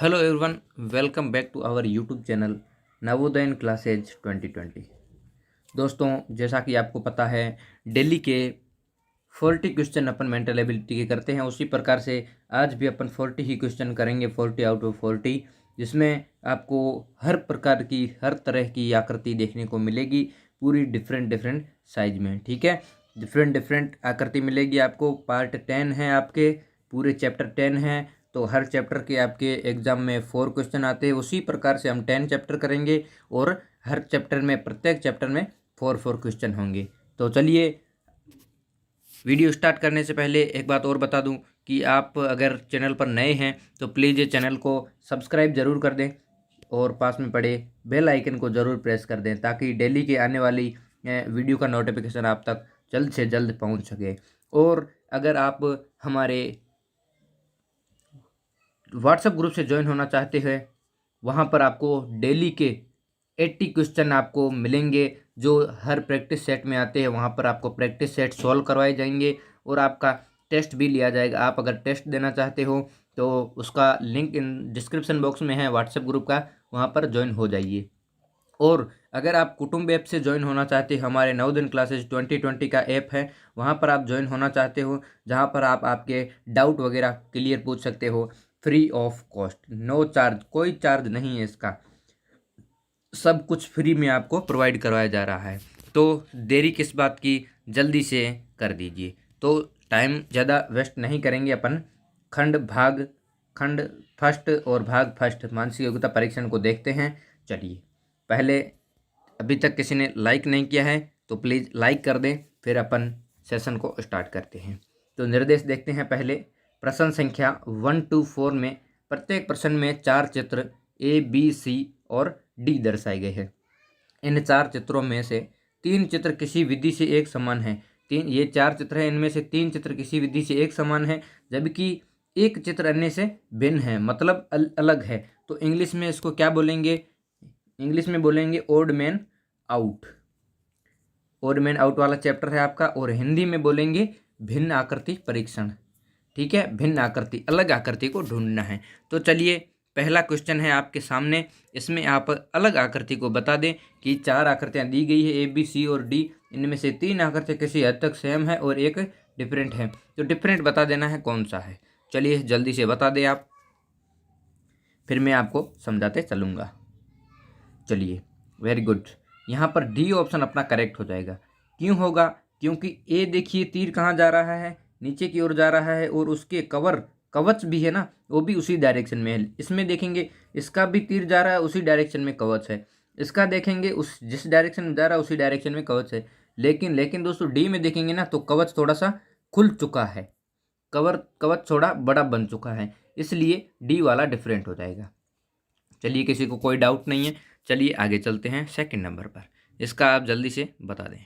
Hello everyone, welcome back to our YouTube channel Navodayan classes 2020। दोस्तों, जैसा कि आपको पता है, डेली के 40 क्वेश्चन अपन मेंटल एबिलिटी के करते हैं। उसी प्रकार से आज भी अपन 40 ही क्वेश्चन करेंगे, 40 आउट ऑफ 40, जिसमें आपको हर प्रकार की, हर तरह की आकृति देखने को मिलेगी, पूरी डिफरेंट डिफरेंट साइज में। ठीक है, डिफरेंट डिफरेंट आकृति मिलेगी आपको। पार्ट 10 है आपके, पूरे चैप्टर 10 है, तो हर चैप्टर के आपके एग्जाम में 4 क्वेश्चन आते हैं। उसी प्रकार से हम 10 चैप्टर करेंगे और हर चैप्टर में, प्रत्येक चैप्टर में 4 क्वेश्चन होंगे। तो चलिए, वीडियो स्टार्ट करने से पहले एक बात और बता दूं कि आप अगर चैनल पर नए हैं तो प्लीज़ ये चैनल को सब्सक्राइब ज़रूर कर दें और पास में पड़े बेल आइकन को ज़रूर प्रेस कर दें, ताकि डेली के आने वाली वीडियो का नोटिफिकेशन आप तक जल्द से जल्द पहुंच सके। और अगर आप हमारे व्हाट्सएप ग्रुप से ज्वाइन होना चाहते हैं, वहाँ पर आपको डेली के 80 क्वेश्चन आपको मिलेंगे जो हर प्रैक्टिस सेट में आते हैं। वहाँ पर आपको प्रैक्टिस सेट सॉल्व करवाए जाएंगे और आपका टेस्ट भी लिया जाएगा। आप अगर टेस्ट देना चाहते हो तो उसका लिंक इन डिस्क्रिप्शन बॉक्स में है व्हाट्सएप ग्रुप का, वहाँ पर ज्वाइन हो जाइए। और अगर आप कुटुंब ऐप से ज्वाइन होना चाहते हैं, हमारे नवोदय क्लासेज 2020 का ऐप है, वहाँ पर आप ज्वाइन होना चाहते हो, जहाँ पर आप आपके डाउट वगैरह क्लियर पूछ सकते हो, free of cost, no charge, कोई चार्ज नहीं है इसका, सब कुछ फ्री में आपको प्रोवाइड करवाया जा रहा है। तो देरी किस बात की, जल्दी से कर दीजिए। तो टाइम ज़्यादा वेस्ट नहीं करेंगे अपन, खंड फर्स्ट और भाग फर्स्ट मानसिक योग्यता परीक्षण को देखते हैं। चलिए, पहले, अभी तक किसी ने लाइक नहीं किया है तो प्लीज़ लाइक कर दें, फिर अपन सेशन को स्टार्ट करते हैं। तो निर्देश देखते हैं। पहले प्रश्न संख्या 1 to 4 में प्रत्येक प्रश्न में 4 चित्र A, B, C और D दर्शाए गए हैं। इन 4 चित्रों में से 3 चित्र किसी विधि से एक समान हैं। ये 4 चित्र हैं, इनमें से 3 चित्र किसी विधि से एक समान है, जबकि एक चित्र अन्य से भिन्न है, मतलब अलग है। तो इंग्लिश में इसको क्या बोलेंगे? इंग्लिश में बोलेंगे odd man out. Odd man out वाला चैप्टर है आपका। और हिंदी में बोलेंगे भिन्न आकृति परीक्षण। ठीक है, भिन्न आकृति, अलग आकृति को ढूंढना है। तो चलिए, पहला क्वेश्चन है आपके सामने। इसमें आप अलग आकृति को बता दें कि 4 आकृतियां दी गई है, A, B, C और D। इनमें से 3 आकृतियां किसी हद तक सेम है और एक डिफरेंट है। तो डिफरेंट बता देना है कौन सा है। चलिए जल्दी से बता दें आप, फिर मैं आपको समझाते चलूँगा। चलिए, वेरी गुड। यहाँ पर डी ऑप्शन अपना करेक्ट हो जाएगा। क्यों होगा? क्योंकि ए देखिए, तीर कहाँ जा रहा है, नीचे की ओर जा रहा है, और उसके कवच भी है ना, वो भी उसी डायरेक्शन में है। इसमें देखेंगे इसका भी तीर जा रहा है, उसी डायरेक्शन में कवच है। इसका देखेंगे उस जिस डायरेक्शन में जा रहा है उसी डायरेक्शन में कवच है। लेकिन दोस्तों, डी में देखेंगे ना तो कवच थोड़ा सा खुल चुका है, कवच थोड़ा बड़ा बन चुका है, इसलिए डी वाला डिफरेंट हो जाएगा। चलिए, किसी को कोई डाउट नहीं है। चलिए आगे चलते हैं सेकंड नंबर पर। इसका आप जल्दी से बता दें।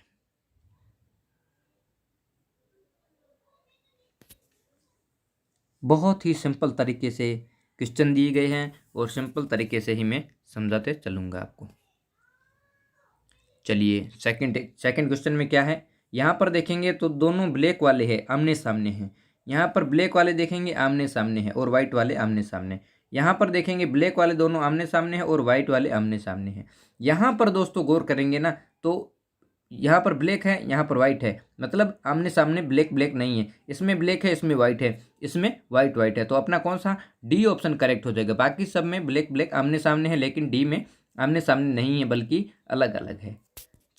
बहुत ही सिंपल तरीके से क्वेश्चन दिए गए हैं और सिंपल तरीके से ही मैं समझाते चलूँगा आपको। चलिए, सेकंड क्वेश्चन में क्या है, यहाँ पर देखेंगे तो दोनों ब्लैक वाले हैं, आमने सामने हैं। यहाँ पर ब्लैक वाले देखेंगे आमने सामने हैं और वाइट वाले आमने सामने। यहाँ पर देखेंगे ब्लैक वाले दोनों आमने सामने हैं और वाइट वाले आमने सामने हैं। यहाँ पर दोस्तों गौर करेंगे ना तो यहाँ पर ब्लैक है, यहाँ पर वाइट है, मतलब आमने सामने ब्लैक ब्लैक नहीं है। इसमें ब्लैक है, इसमें वाइट है, इसमें वाइट वाइट है। तो अपना कौन सा? डी ऑप्शन करेक्ट हो जाएगा। बाकी सब में ब्लैक ब्लैक आमने सामने है, लेकिन डी में आमने सामने नहीं है, बल्कि अलग अलग है।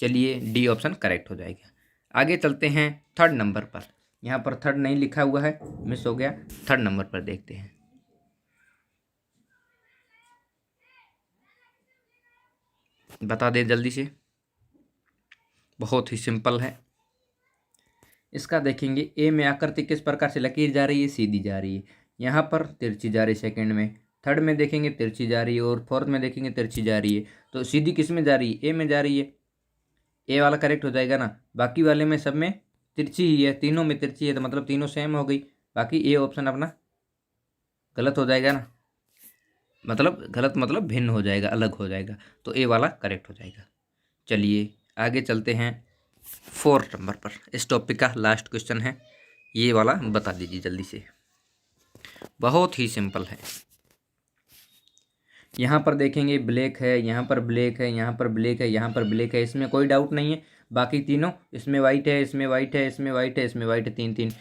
चलिए, डी ऑप्शन करेक्ट हो जाएगा। आगे चलते हैं थर्ड नंबर पर। यहाँ पर थर्ड नहीं लिखा हुआ है, मिस हो गया। थर्ड नंबर पर देखते हैं। बता दें जल्दी से, बहुत ही सिंपल है। इसका देखेंगे, ए में आकृति किस प्रकार से लकीर जा रही है? सीधी जा रही है। यहाँ पर तिरछी जा रही है सेकंड में, थर्ड में देखेंगे तिरछी जा रही है, और फोर्थ में देखेंगे तिरछी जा रही है। तो सीधी किस में जा रही है? ए में जा रही है। ए वाला करेक्ट हो जाएगा ना। बाकी वाले में सब में तिरछी ही है, तीनों में तिरछी है, तो मतलब तीनों सेम हो गई। बाकी ए ऑप्शन अपना गलत हो जाएगा ना, मतलब गलत मतलब भिन्न हो जाएगा, अलग हो जाएगा। तो ए वाला करेक्ट हो जाएगा। चलिए आगे चलते हैं फोर्थ नंबर पर। इस टॉपिक का लास्ट क्वेश्चन है, ये वाला बता दीजिए जल्दी से। बहुत ही सिंपल है। यहाँ पर देखेंगे ब्लैक है, यहाँ पर ब्लैक है, यहाँ पर ब्लैक है, यहाँ पर ब्लैक है, इसमें कोई डाउट नहीं है। बाकी तीनों, इसमें वाइट है, इसमें वाइट है, इसमें वाइट है, इसमें वाइट है, तीन तीन।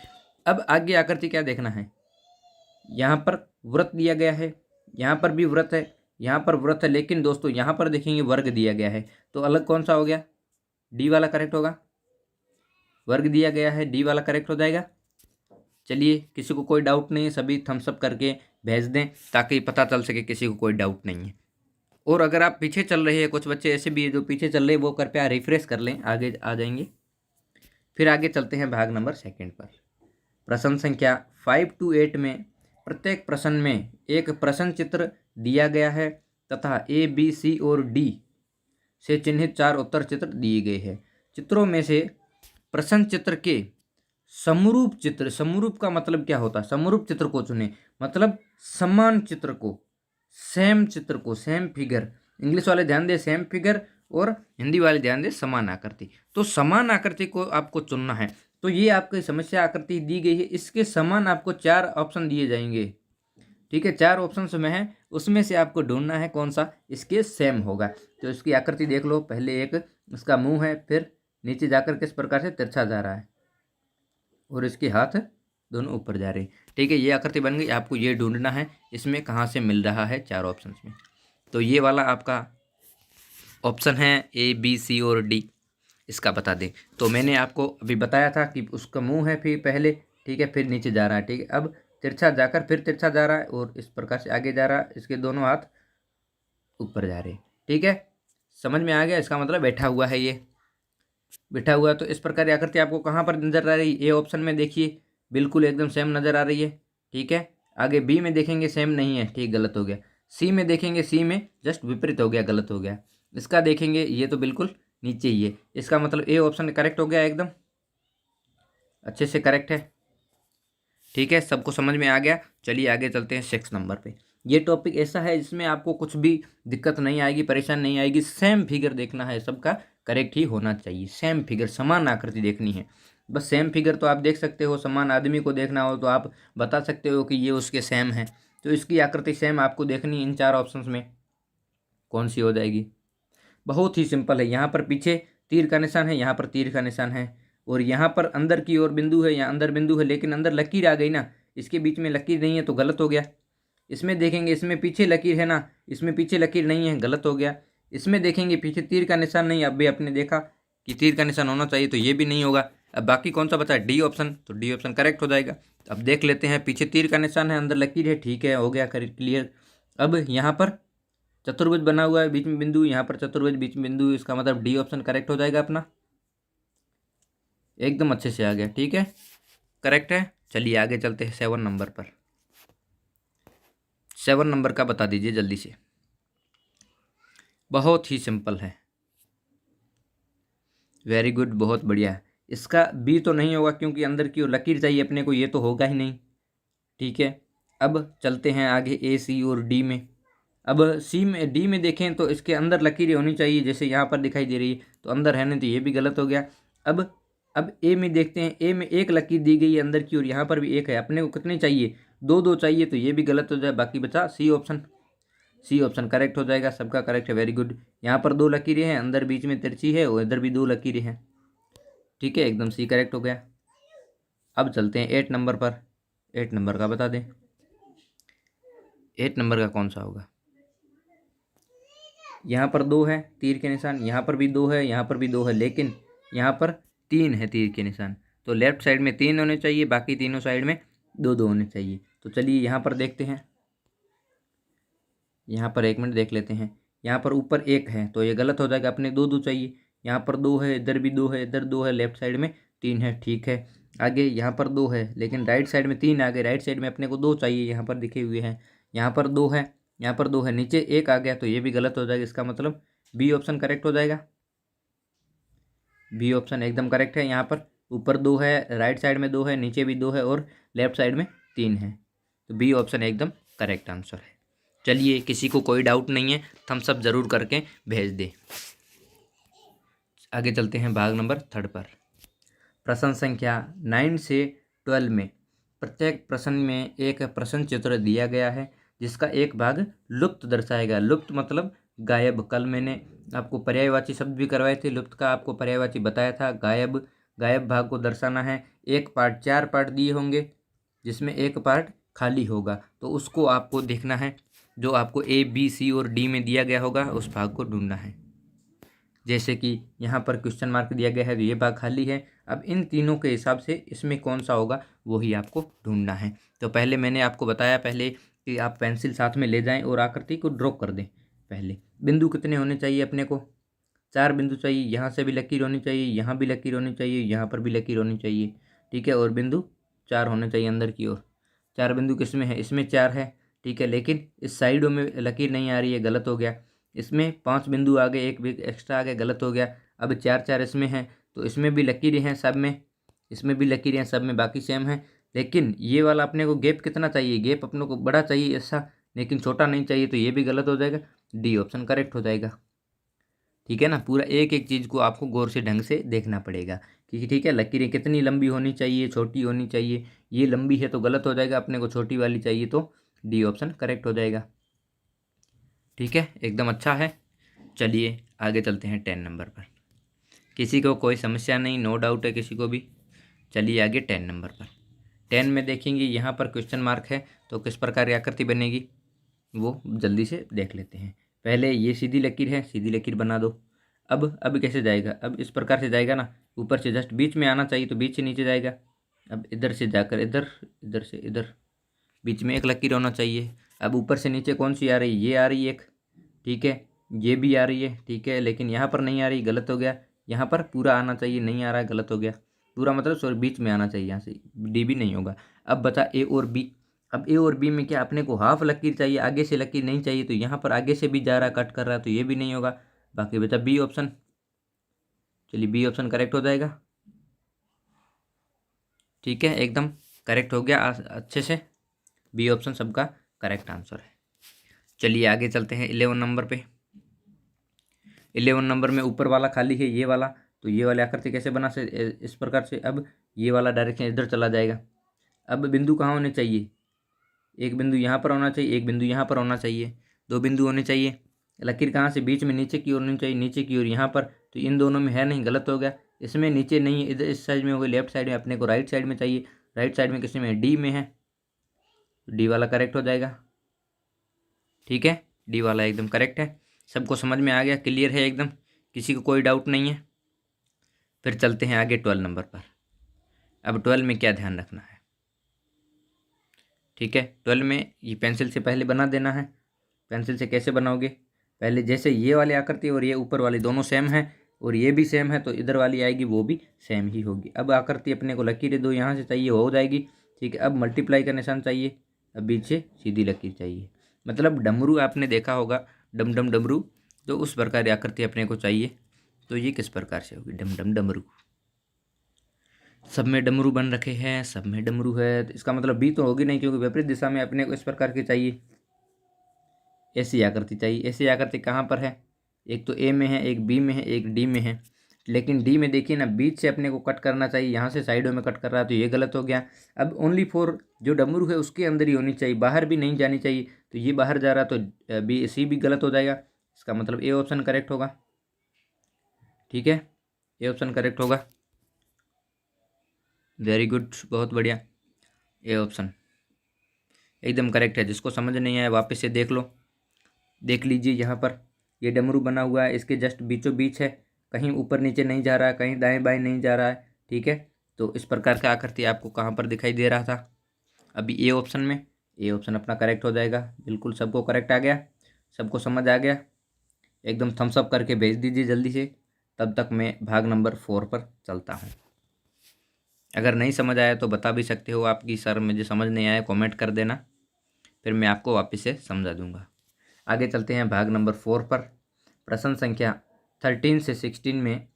अब आगे आकृति क्या देखना है, यहाँ पर वृत्त दिया गया है, यहाँ पर भी वृत्त है, यहाँ पर वृत्त है, लेकिन दोस्तों यहाँ पर देखेंगे वर्ग दिया गया है, तो अलग कौन सा हो गया, डी वाला करेक्ट होगा। वर्ग दिया गया है, डी वाला करेक्ट हो जाएगा। चलिए, किसी को कोई डाउट नहीं है, सभी थम्स अप करके भेज दें ताकि पता चल सके किसी को कोई डाउट नहीं है। और अगर आप पीछे चल रहे हैं, कुछ बच्चे ऐसे भी है जो पीछे चल रहे हैं, वो कृपया रिफ्रेश कर लें, आगे आ जाएंगे। फिर आगे चलते हैं भाग नंबर 2 पर। प्रश्न संख्या 5 to 8 में प्रत्येक प्रश्न में एक प्रश्न चित्र दिया गया है तथा ए, बी, सी और डी से चिन्हित 4 उत्तर चित्र दिए गए हैं। चित्रों में से प्रश्न चित्र के समरूप चित्र, समरूप का मतलब क्या होता है, समरूप चित्र को चुने, मतलब समान चित्र को, सेम चित्र को, सेम फिगर। इंग्लिश वाले ध्यान दे सेम फिगर, और हिंदी वाले ध्यान दे समान आकृति। तो समान आकृति को आपको चुनना है। तो ये आपकी समस्या आकृति दी गई है, इसके समान आपको 4 ऑप्शन दिए जाएंगे। ठीक है, 4 ऑप्शन में है, उसमें से आपको ढूंढना है कौन सा इसके सेम होगा। तो इसकी आकृति देख लो, पहले एक इसका मुंह है, फिर नीचे जाकर किस प्रकार से तिरछा जा रहा है, और इसके हाथ दोनों ऊपर जा रहे हैं। ठीक है, ये आकृति बन गई। आपको ये ढूंढना है इसमें कहाँ से मिल रहा है 4 ऑप्शन में। तो ये वाला आपका ऑप्शन है ए, बी, सी और डी, इसका बता दें। तो मैंने आपको अभी बताया था कि उसका मुंह है फिर पहले, ठीक है, फिर नीचे जा रहा है, ठीक है, अब तिरछा जाकर फिर तिरछा जा रहा है, और इस प्रकार से आगे जा रहा है, इसके दोनों हाथ ऊपर जा रहे हैं। ठीक है, समझ में आ गया, इसका मतलब बैठा हुआ है, ये बैठा हुआ है। तो इस प्रकार की आकृति आपको कहाँ पर नजर आ रही है, ए ऑप्शन में देखिए, बिल्कुल एकदम सेम नज़र आ रही है। ठीक है, आगे बी में देखेंगे सेम नहीं है, ठीक, गलत हो गया। सी में देखेंगे, सी में जस्ट विपरीत हो गया, गलत हो गया। इसका देखेंगे, ये तो बिल्कुल नीचे ही है, इसका मतलब ए ऑप्शन करेक्ट हो गया, एकदम अच्छे से करेक्ट है। ठीक है, सबको समझ में आ गया। चलिए आगे चलते हैं 6 नंबर पे। ये टॉपिक ऐसा है जिसमें आपको कुछ भी दिक्कत नहीं आएगी, परेशान नहीं आएगी, सेम फिगर देखना है, सबका करेक्ट ही होना चाहिए। सेम फिगर, समान आकृति देखनी है, बस सेम फिगर। तो आप देख सकते हो, समान आदमी को देखना हो तो आप बता सकते हो कि ये उसके सेम है। तो इसकी आकृति सेम आपको देखनी, इन 4 ऑप्शंस में कौन सी हो जाएगी। बहुत ही सिंपल है, यहाँ पर पीछे तीर का निशान है, यहाँ पर तीर का निशान है, और यहाँ पर अंदर की ओर बिंदु है, यहाँ अंदर बिंदु है, लेकिन अंदर लकीर आ गई ना, इसके बीच में लकीर नहीं है तो गलत हो गया। इसमें देखेंगे, इसमें पीछे लकीर है ना, इसमें पीछे लकीर नहीं है, गलत हो गया। इसमें देखेंगे पीछे तीर का निशान नहीं, अब भी आपने देखा कि तीर का निशान होना चाहिए, तो ये भी नहीं होगा। अब बाकी कौन सा बचा है, डी ऑप्शन, तो डी ऑप्शन करेक्ट हो जाएगा। अब देख लेते हैं, पीछे तीर का निशान है, अंदर लकीर है, ठीक है, हो गया क्लियर। अब यहाँ पर चतुर्भुज बना हुआ है, बीच में बिंदु, यहाँ पर चतुर्भुज, बीच में बिंदु, इसका मतलब डी ऑप्शन करेक्ट हो जाएगा अपना, एकदम अच्छे से आ गया। ठीक है, करेक्ट है। चलिए आगे चलते हैं 7 नंबर पर। 7 नंबर का बता दीजिए जल्दी से। बहुत ही सिंपल है, वेरी गुड, बहुत बढ़िया। इसका बी तो नहीं होगा क्योंकि अंदर की ओर लकीर चाहिए अपने को, ये तो होगा ही नहीं। ठीक है, अब चलते हैं आगे ए, सी और डी में। अब सी में, डी में देखें तो इसके अंदर लकीरें होनी चाहिए, जैसे यहाँ पर दिखाई दे रही है, तो अंदर है नहीं, तो ये भी गलत हो गया। अब ए में देखते हैं, ए में एक लकीर दी गई है अंदर की, और यहाँ पर भी एक है, अपने को कितनी चाहिए, 2 चाहिए, तो ये भी गलत हो जाए। बाकी बचा C option, C option correct हो जाएगा, सबका करेक्ट है, वेरी गुड। यहाँ पर 2 लकीरें हैं, अंदर बीच में तिरछी है, और इधर भी 2 लकीरें हैं। ठीक है, एकदम सी करेक्ट हो गया। अब चलते हैं 8 नंबर पर। 8 नंबर का बता दें, 8 नंबर का कौन सा होगा। यहाँ पर 2 है तीर के निशान, यहाँ पर भी 2 है, यहाँ पर भी 2 है, लेकिन यहाँ पर 3 है तीर के निशान, तो लेफ्ट साइड में 3 होने चाहिए, बाकी तीनों साइड में 2-2 होने चाहिए। तो चलिए यहाँ पर देखते हैं, यहाँ पर 1 मिनट देख लेते हैं। यहाँ पर ऊपर 1 है तो ये गलत हो जाएगा, अपने 2-2 चाहिए। यहाँ पर 2 है, इधर भी 2 है, इधर 2 है, लेफ्ट साइड में 3 है, ठीक है। आगे यहाँ पर 2 है, लेकिन राइट साइड में 3 आ गए, राइट साइड में अपने को 2 चाहिए, यहाँ पर दिखे हुए हैं। यहाँ पर 2 है, यहाँ पर 2 है, नीचे 1 आ गया, तो ये भी गलत हो जाएगा। इसका मतलब बी ऑप्शन करेक्ट हो जाएगा, बी ऑप्शन एकदम करेक्ट है। यहाँ पर ऊपर 2 है, राइट साइड में 2 है, नीचे भी 2 है, और लेफ्ट साइड में 3 है, तो बी ऑप्शन एकदम करेक्ट आंसर है। चलिए, किसी को कोई डाउट नहीं है, थम्स अप जरूर करके भेज दे। आगे चलते हैं भाग नंबर 3 पर। प्रश्न संख्या 9 से 12 में प्रत्येक प्रश्न में एक प्रश्न चित्र दिया गया है जिसका एक भाग लुप्त दर्शाएगा। लुप्त मतलब गायब। कल मैंने आपको पर्यायवाची शब्द भी करवाए थे, लुप्त का आपको पर्यायवाची बताया था। गायब, गायब भाग को दर्शाना है। एक पार्ट, 4 पार्ट दिए होंगे जिसमें एक पार्ट खाली होगा, तो उसको आपको देखना है। जो आपको ए बी सी और डी में दिया गया होगा उस भाग को ढूंढना है। जैसे कि यहाँ पर क्वेश्चन मार्क दिया गया है तो ये भाग खाली है। अब इन तीनों के हिसाब से इसमें कौन सा होगा वही आपको ढूंढना है। तो पहले मैंने आपको बताया पहले कि आप पेंसिल साथ में ले जाएं और आकृति को ड्रॉ कर दें। पहले बिंदु कितने होने चाहिए अपने को? 4 बिंदु चाहिए। यहाँ से भी लकीर होनी चाहिए, यहाँ भी लकीर होनी चाहिए, यहाँ पर भी लकीर होनी चाहिए, ठीक है। और बिंदु 4 होने चाहिए अंदर की ओर। 4 बिंदु किस में है? इसमें 4 है, ठीक है। लेकिन इस साइडों में लकीर नहीं आ रही है, गलत हो गया। इसमें 5 बिंदु आ गए, एक भी एक्स्ट्रा आ गया, गलत हो गया। अब 4 इसमें हैं तो इसमें भी लकीरें हैं सब में, इसमें भी लकीरें हैं सब में, बाकी सेम है। लेकिन ये वाला अपने को गैप कितना चाहिए? गैप अपने को बड़ा चाहिए ऐसा, लेकिन छोटा नहीं चाहिए, तो ये भी गलत हो जाएगा। डी ऑप्शन करेक्ट हो जाएगा, ठीक है ना। पूरा एक एक चीज़ को आपको गौर से ढंग से देखना पड़ेगा कि ठीक है लकीरें कितनी लंबी होनी चाहिए, छोटी होनी चाहिए। ये लंबी है तो गलत हो जाएगा, अपने को छोटी वाली चाहिए तो डी ऑप्शन करेक्ट हो जाएगा, ठीक है। एकदम अच्छा है। चलिए आगे चलते हैं 10 नंबर पर। किसी को कोई समस्या नहीं, नो डाउट है किसी को भी। चलिए आगे 10 नंबर पर। 10 में देखेंगे यहाँ पर क्वेश्चन मार्क है तो किस प्रकार की आकृति बनेगी वो जल्दी से देख लेते हैं। पहले ये सीधी लकीर है, सीधी लकीर बना दो। अब कैसे जाएगा? अब इस प्रकार से जाएगा ना, ऊपर से जस्ट बीच में आना चाहिए तो बीच से नीचे जाएगा। अब इधर से जाकर इधर, इधर से इधर, बीच में एक लकीर होना चाहिए। अब ऊपर से नीचे कौन सी आ रही है? ये आ रही है एक, ठीक है। ये भी आ रही है, ठीक है, लेकिन यहाँ पर नहीं आ रही, गलत हो गया। यहाँ पर पूरा आना चाहिए, नहीं आ रहा है, गलत हो गया। पूरा मतलब सॉरी बीच में आना चाहिए, यहाँ से डी भी नहीं होगा। अब बचा ए और बी। अब ए और बी में क्या अपने को हाफ लकीर चाहिए, आगे से लकीर नहीं चाहिए, तो यहाँ पर आगे से भी जा रहा, कट कर रहा, तो ये भी नहीं होगा। बाकी बचा बी ऑप्शन। चलिए बी ऑप्शन करेक्ट हो जाएगा, ठीक है, एकदम करेक्ट हो गया अच्छे से। बी ऑप्शन सबका करेक्ट आंसर है। चलिए आगे चलते हैं 11 नंबर पे। 11 नंबर में ऊपर वाला खाली है, ये वाला, तो ये वाली आकृति कैसे बना से इस प्रकार से। अब ये वाला डायरेक्शन इधर चला जाएगा। अब बिंदु कहाँ होने चाहिए? एक बिंदु यहाँ पर होना चाहिए, एक बिंदु यहाँ पर होना चाहिए, 2 बिंदु होने चाहिए। लकीर कहाँ से? बीच में नीचे की ओर होनी चाहिए, नीचे की ओर यहाँ पर, तो इन दोनों में है नहीं, गलत हो गया। इसमें नीचे नहीं है, इधर इस साइड में हो गई, लेफ्ट साइड में, अपने को राइट साइड में चाहिए। राइट साइड में किसी में? डी में है, डी वाला करेक्ट हो जाएगा, ठीक है। डी वाला एकदम करेक्ट है। सबको समझ में आ गया, क्लियर है एकदम, किसी को कोई डाउट नहीं है। फिर चलते हैं आगे 12 नंबर पर। अब 12 में क्या ध्यान रखना है, ठीक है। 12 में ये पेंसिल से पहले बना देना है। पेंसिल से कैसे बनाओगे? पहले जैसे ये वाली आकृति और ये ऊपर वाली दोनों सेम है और ये भी सेम है, तो इधर वाली आएगी वो भी सेम ही होगी। अब आकृति अपने को लकीरें दो यहाँ से चाहिए, हो जाएगी, ठीक है। अब मल्टीप्लाई का निशान चाहिए, अब बीच से सीधी लकीर चाहिए। मतलब डमरू आपने देखा होगा, डम डम डमरू, तो उस प्रकार की आकृति अपने को चाहिए। तो ये किस प्रकार से होगी? डम डम डमरू। सब में डमरू बन रखे हैं, सब में डमरू है, तो इसका मतलब बी तो होगी नहीं, क्योंकि विपरीत दिशा में अपने को इस प्रकार की चाहिए, ऐसी आकृति चाहिए। ऐसी आकृति कहाँ पर है? एक तो ए में है, एक बी में है, एक डी में है। लेकिन डी में देखिए ना, बीच से अपने को कट करना चाहिए, यहाँ से साइडों में कट कर रहा है, तो ये गलत हो गया। अब ओनली फॉर जो डमरू है उसके अंदर ही होनी चाहिए, बाहर भी नहीं जानी चाहिए, तो ये बाहर जा रहा, तो बी सी भी गलत हो जाएगा। इसका मतलब ए ऑप्शन करेक्ट होगा, ठीक है, ए ऑप्शन करेक्ट होगा। वेरी गुड, बहुत बढ़िया, ए ऑप्शन एकदम करेक्ट है। जिसको समझ नहीं आया वापस से देख लो, देख लीजिए। यहाँ पर ये डमरू बना हुआ है, इसके जस्ट बीचों बीच है, कहीं ऊपर नीचे नहीं जा रहा है, कहीं दाएं बाएं नहीं जा रहा है, ठीक है। तो इस प्रकार का आकृति आपको कहाँ पर दिखाई दे रहा था? अभी ए ऑप्शन में। ए ऑप्शन अपना करेक्ट हो जाएगा, बिल्कुल सबको करेक्ट आ गया, सबको समझ आ गया। एकदम थम्स अप करके भेज दीजिए जल्दी से, तब तक मैं भाग नंबर 4 पर चलता हूँ। अगर नहीं समझ आया तो बता भी सकते हो आपकी सर मुझे समझ नहीं आया, कमेंट कर देना, फिर मैं आपको वापस से समझा दूंगा। आगे चलते हैं भाग नंबर 4 पर। प्रश्न संख्या 13 से 16 में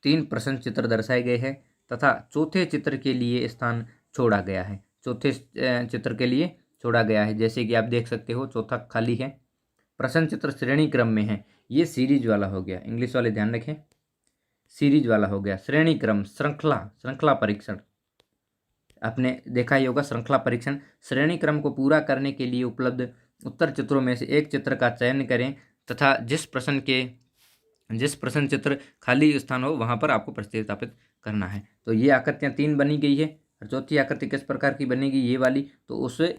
3 प्रश्न चित्र दर्शाए गए हैं तथा चौथे चित्र के लिए स्थान छोड़ा गया है। चौथे चित्र के लिए छोड़ा गया है, जैसे कि आप देख सकते हो चौथा खाली है। प्रश्न चित्र श्रेणी क्रम में है, ये सीरीज वाला हो गया, इंग्लिश वाले ध्यान रखें, सीरीज वाला हो गया। श्रेणी क्रम, श्रृंखला, श्रृंखला परीक्षण। आपने देखा ही होगा, श्रृंखला परीक्षण। श्रेणी क्रम को पूरा करने के लिए उपलब्ध उत्तर चित्रों में से एक चित्र का चयन करें तथा जिस प्रश्न चित्र खाली स्थान हो वहां पर आपको प्रतिस्थापित करना है। तो ये आकृतियां 3 बनी गई है और चौथी आकृति किस प्रकार की बनेगी, ये वाली। तो उसे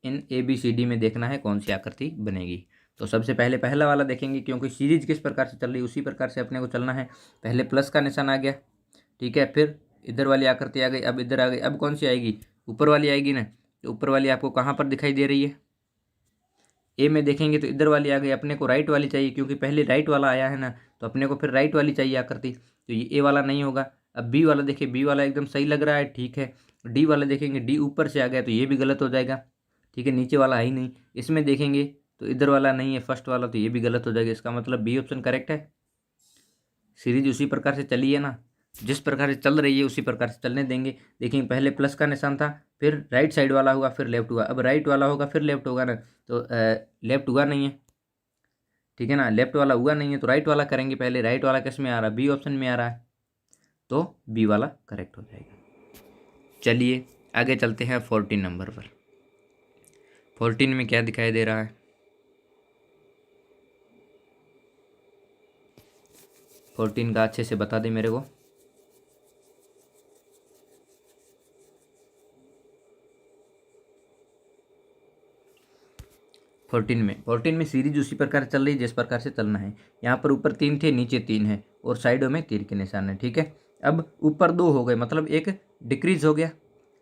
इन ABCD में देखना है कौन सी आकृति बनेगी। तो सबसे पहले पहला वाला देखेंगे, क्योंकि सीरीज किस प्रकार से चल रही है उसी प्रकार से अपने को चलना है। पहले प्लस का निशान आ गया, ठीक है, फिर इधर वाली आकृति आ गई, अब इधर आ गई। अब कौन सी आएगी, ऊपर वाली आएगी ना। तो ऊपर वाली आपको कहाँ पर दिखाई दे रही है, ए में देखेंगे तो इधर वाली आ गई। अपने को राइट वाली चाहिए, क्योंकि पहले राइट वाला आया है ना, तो अपने को फिर राइट वाली चाहिए आकृति। तो ये ए वाला नहीं होगा। अब बी वाला देखिए, बी वाला एकदम सही लग रहा है, ठीक है। डी वाला देखेंगे, डी ऊपर से आ गया तो ये भी गलत हो जाएगा, ठीक है, नीचे वाला है ही नहीं। इसमें देखेंगे तो इधर वाला नहीं है, फर्स्ट वाला, तो ये भी गलत हो जाएगा। इसका मतलब बी ऑप्शन करेक्ट है। सीरीज उसी प्रकार से चली है ना, जिस प्रकार से चल रही है उसी प्रकार से चलने देंगे। देखिए पहले प्लस का निशान था, फिर राइट साइड वाला हुआ, फिर लेफ्ट हुआ। अब राइट वाला होगा फिर लेफ्ट होगा ना, तो लेफ्ट हुआ नहीं है, ठीक है ना, लेफ्ट वाला हुआ नहीं है, तो राइट वाला करेंगे पहले। राइट वाला किस में आ रहा है, बी ऑप्शन में आ रहा है, तो बी वाला करेक्ट हो जाएगा। चलिए आगे चलते हैं 14 नंबर पर। 14 में क्या दिखाई दे रहा है, 14 का अच्छे से बता दें मेरे को। फोर्टीन में सीरीज उसी प्रकार चल रही है जिस प्रकार से चलना है। यहाँ पर ऊपर 3 थे, नीचे 3 है और साइडों में तीर के निशान है, ठीक है। अब ऊपर 2 हो गए, मतलब एक डिक्रीज हो गया,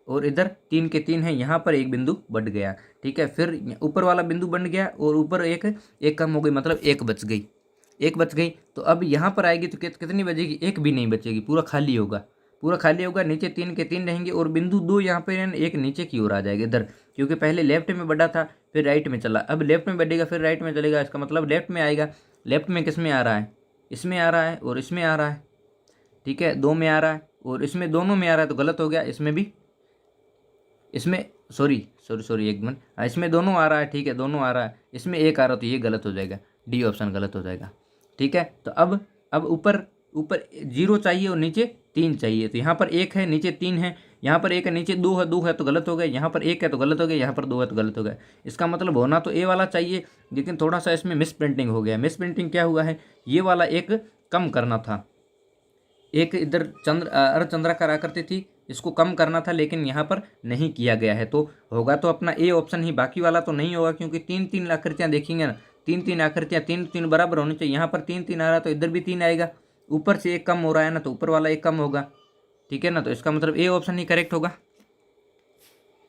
और इधर 3 के 3 है, यहाँ पर एक बिंदु बढ़ गया, ठीक है। फिर ऊपर वाला बिंदु बन गया और ऊपर एक कम हो गई, मतलब एक बच गई। तो अब यहाँ पर आएगी तो कितनी बचेगी, एक भी नहीं बचेगी, पूरा खाली होगा। नीचे 3 के 3 रहेंगे और बिंदु 2 यहाँ पे एक नीचे की ओर आ जाएगा इधर, क्योंकि पहले लेफ्ट में बढ़ा था फिर राइट में चला, अब लेफ्ट में बढ़ेगा फिर राइट में चलेगा। इसका मतलब लेफ्ट में आएगा। लेफ्ट में किस में आ रहा है, इसमें आ रहा है और इसमें आ रहा है, ठीक है, 2 में आ रहा है और इसमें दोनों में आ रहा है, तो गलत हो गया। इसमें भी, इसमें सॉरी एक मिनट, इसमें दोनों आ रहा है, ठीक है, दोनों आ रहा है, इसमें एक आ रहा है, तो ये गलत हो जाएगा, डी ऑप्शन गलत हो जाएगा, ठीक है। तो अब ऊपर 0 चाहिए और नीचे 3 चाहिए, तो यहाँ पर 1 है, नीचे 3 है, यहाँ पर 1 है, नीचे 2 है तो गलत हो गया, यहाँ पर 1 है तो गलत हो गया, यहाँ पर 2 है तो गलत हो गया। इसका मतलब होना तो ए वाला चाहिए, लेकिन थोड़ा सा इसमें मिस प्रिंटिंग हो गया। मिस प्रिंटिंग क्या हुआ है, ये वाला एक कम करना था, एक इधर अर्धचंद्राकार आकृति थी, इसको कम करना था, लेकिन यहाँ पर नहीं किया गया है। तो होगा तो अपना ए ऑप्शन ही, बाकी वाला तो नहीं होगा, क्योंकि 3 आकृतियाँ देखेंगे ना, 3 आकृतियाँ 3 बराबर होनी चाहिए। यहाँ पर 3 आ रहा है तो इधर भी 3 आएगा, ऊपर से एक कम हो रहा है ना, तो ऊपर वाला एक कम होगा, ठीक है ना। तो इसका मतलब ए ऑप्शन ही करेक्ट होगा।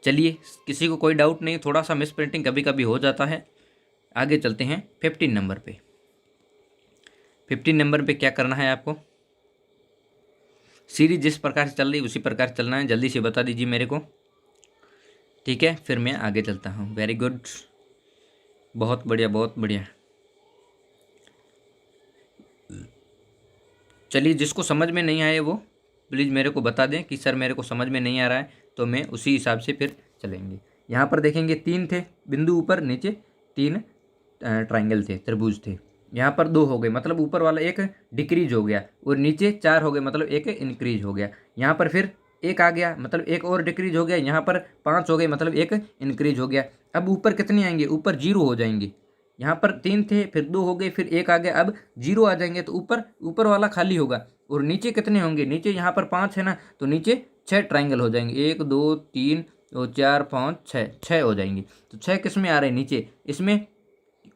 चलिए, किसी को कोई डाउट नहीं, थोड़ा सा मिस प्रिंटिंग कभी कभी हो जाता है। आगे चलते हैं 15 नंबर पे। 15 नंबर पे क्या करना है आपको, सीरीज जिस प्रकार से चल रही है उसी प्रकार से चलना है। जल्दी से बता दीजिए मेरे को, ठीक है, फिर मैं आगे चलता हूँ। वेरी गुड, बहुत बढ़िया। चलिए, जिसको समझ में नहीं आए वो प्लीज़ मेरे को बता दें कि सर मेरे को समझ में नहीं आ रहा है, तो मैं उसी हिसाब से फिर चलेंगे। यहाँ पर देखेंगे 3 थे बिंदु, ऊपर नीचे 3 ट्राइंगल थे, त्रिभुज थे। यहाँ पर 2 हो गए, मतलब ऊपर वाला एक डिक्रीज हो गया, और नीचे 4 हो गए, मतलब एक इंक्रीज हो गया। यहाँ पर फिर 1 आ गया, मतलब एक और डिक्रीज हो गया। यहाँ पर 5 हो गए, मतलब एक इंक्रीज हो गया। अब ऊपर कितने आएंगे, ऊपर 0 हो जाएंगे। यहाँ पर 3 थे, फिर 2 हो गए, फिर 1 आ गया, अब 0 आ जाएंगे, तो ऊपर वाला खाली होगा। और नीचे कितने होंगे, नीचे यहाँ पर 5 है ना, तो नीचे 6 ट्राइंगल हो जाएंगे, 1 2 3 और 4 5 6 हो जाएंगे। तो 6 किस में आ रहे हैं, नीचे। इसमें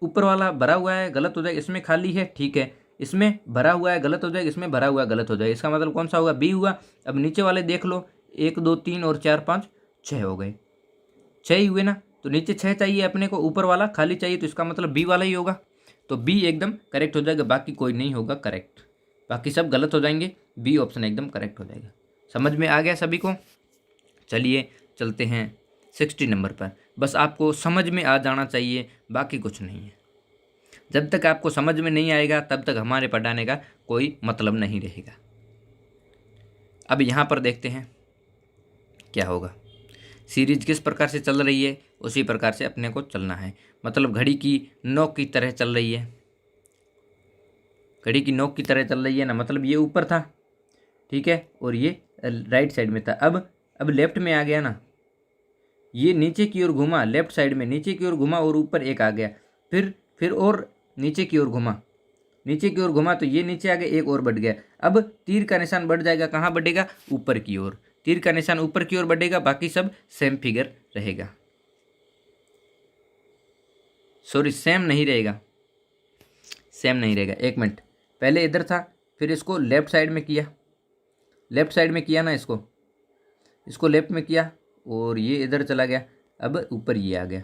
ऊपर वाला भरा हुआ है, गलत हो जाएगा, इसमें खाली है, ठीक है, इसमें भरा हुआ है, गलत हो जाएगा, इसमें भरा हुआ है, गलत हो जाएगा। इसका मतलब कौन सा होगा, बी हुआ। अब नीचे वाले देख लो, 1 2 3 और 4 5 6 हो गए, 6 ही हुए ना। तो नीचे 6 चाहिए अपने को, ऊपर वाला खाली चाहिए, तो इसका मतलब बी वाला ही होगा। तो बी एकदम करेक्ट हो जाएगा, बाकी कोई नहीं होगा करेक्ट, बाकी सब गलत हो जाएंगे, बी ऑप्शन एकदम करेक्ट हो जाएगा। समझ में आ गया सभी को। चलिए चलते हैं 60 नंबर पर। बस आपको समझ में आ जाना चाहिए, बाकी कुछ नहीं है। जब तक आपको समझ में नहीं आएगा तब तक हमारे पढ़ाने का कोई मतलब नहीं रहेगा। अब यहाँ पर देखते हैं क्या होगा। सीरीज किस प्रकार से चल रही है उसी प्रकार से अपने को चलना है, मतलब घड़ी की नोक की तरह चल रही है। घड़ी की नोक की तरह चल रही है ना, मतलब ये ऊपर था, ठीक है, और ये राइट साइड में था। अब अब लेफ्ट में आ गया ना, ये नीचे की ओर घुमा, लेफ्ट साइड में नीचे की ओर घुमा और ऊपर एक आ गया, फिर और नीचे की ओर घुमा, नीचे की ओर घुमा तो ये नीचे आ गया, एक और बढ़ गया। अब तीर का निशान बढ़ जाएगा, कहाँ बढ़ेगा, ऊपर की ओर। तीर का निशान ऊपर की ओर बढ़ेगा, बाकी सब सेम फिगर रहेगा, सॉरी सेम नहीं रहेगा, सेम नहीं रहेगा। एक मिनट, पहले इधर था, फिर इसको लेफ्ट साइड में किया, लेफ्ट साइड में किया ना, इसको लेफ्ट में किया और ये इधर चला गया, अब ऊपर ये आ गया,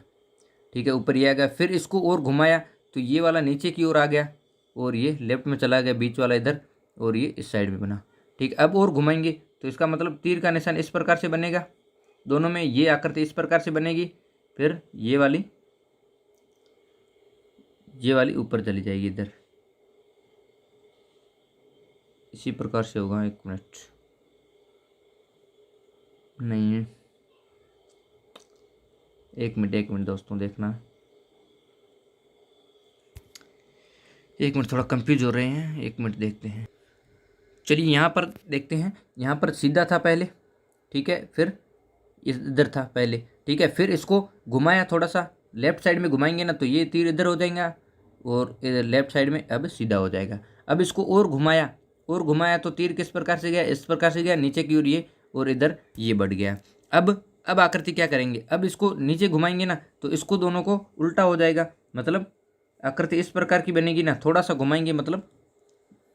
ठीक है, ऊपर ये आ गया। फिर इसको और घुमाया तो ये वाला नीचे की ओर आ गया और ये लेफ्ट में चला गया, बीच वाला इधर, और ये इस साइड में बना, ठीक। अब और घुमाएंगे तो इसका मतलब तीर का निशान इस प्रकार से बनेगा, दोनों में ये आकृति इस प्रकार से बनेगी, फिर ये वाली ऊपर चली जाएगी इधर, इसी प्रकार से होगा। एक मिनट, नहीं, एक मिनट दोस्तों, देखना, एक मिनट, थोड़ा कंफ्यूज हो रहे हैं, एक मिनट देखते हैं। चलिए यहाँ पर देखते हैं, यहाँ पर सीधा था पहले, ठीक है, फिर इधर था पहले, ठीक है, फिर इसको घुमाया थोड़ा सा, लेफ्ट साइड में घुमाएंगे ना तो ये तीर इधर हो जाएगा और इधर लेफ्ट साइड में अब सीधा हो जाएगा। अब इसको और घुमाया तो तीर किस प्रकार से गया, इस प्रकार से गया, नीचे की ओर ये, और इधर ये बढ़ गया। अब आकृति क्या करेंगे, अब इसको नीचे घुमाएंगे ना तो इसको दोनों को उल्टा हो जाएगा, मतलब आकृति इस प्रकार की बनेगी ना, थोड़ा सा घुमाएंगे मतलब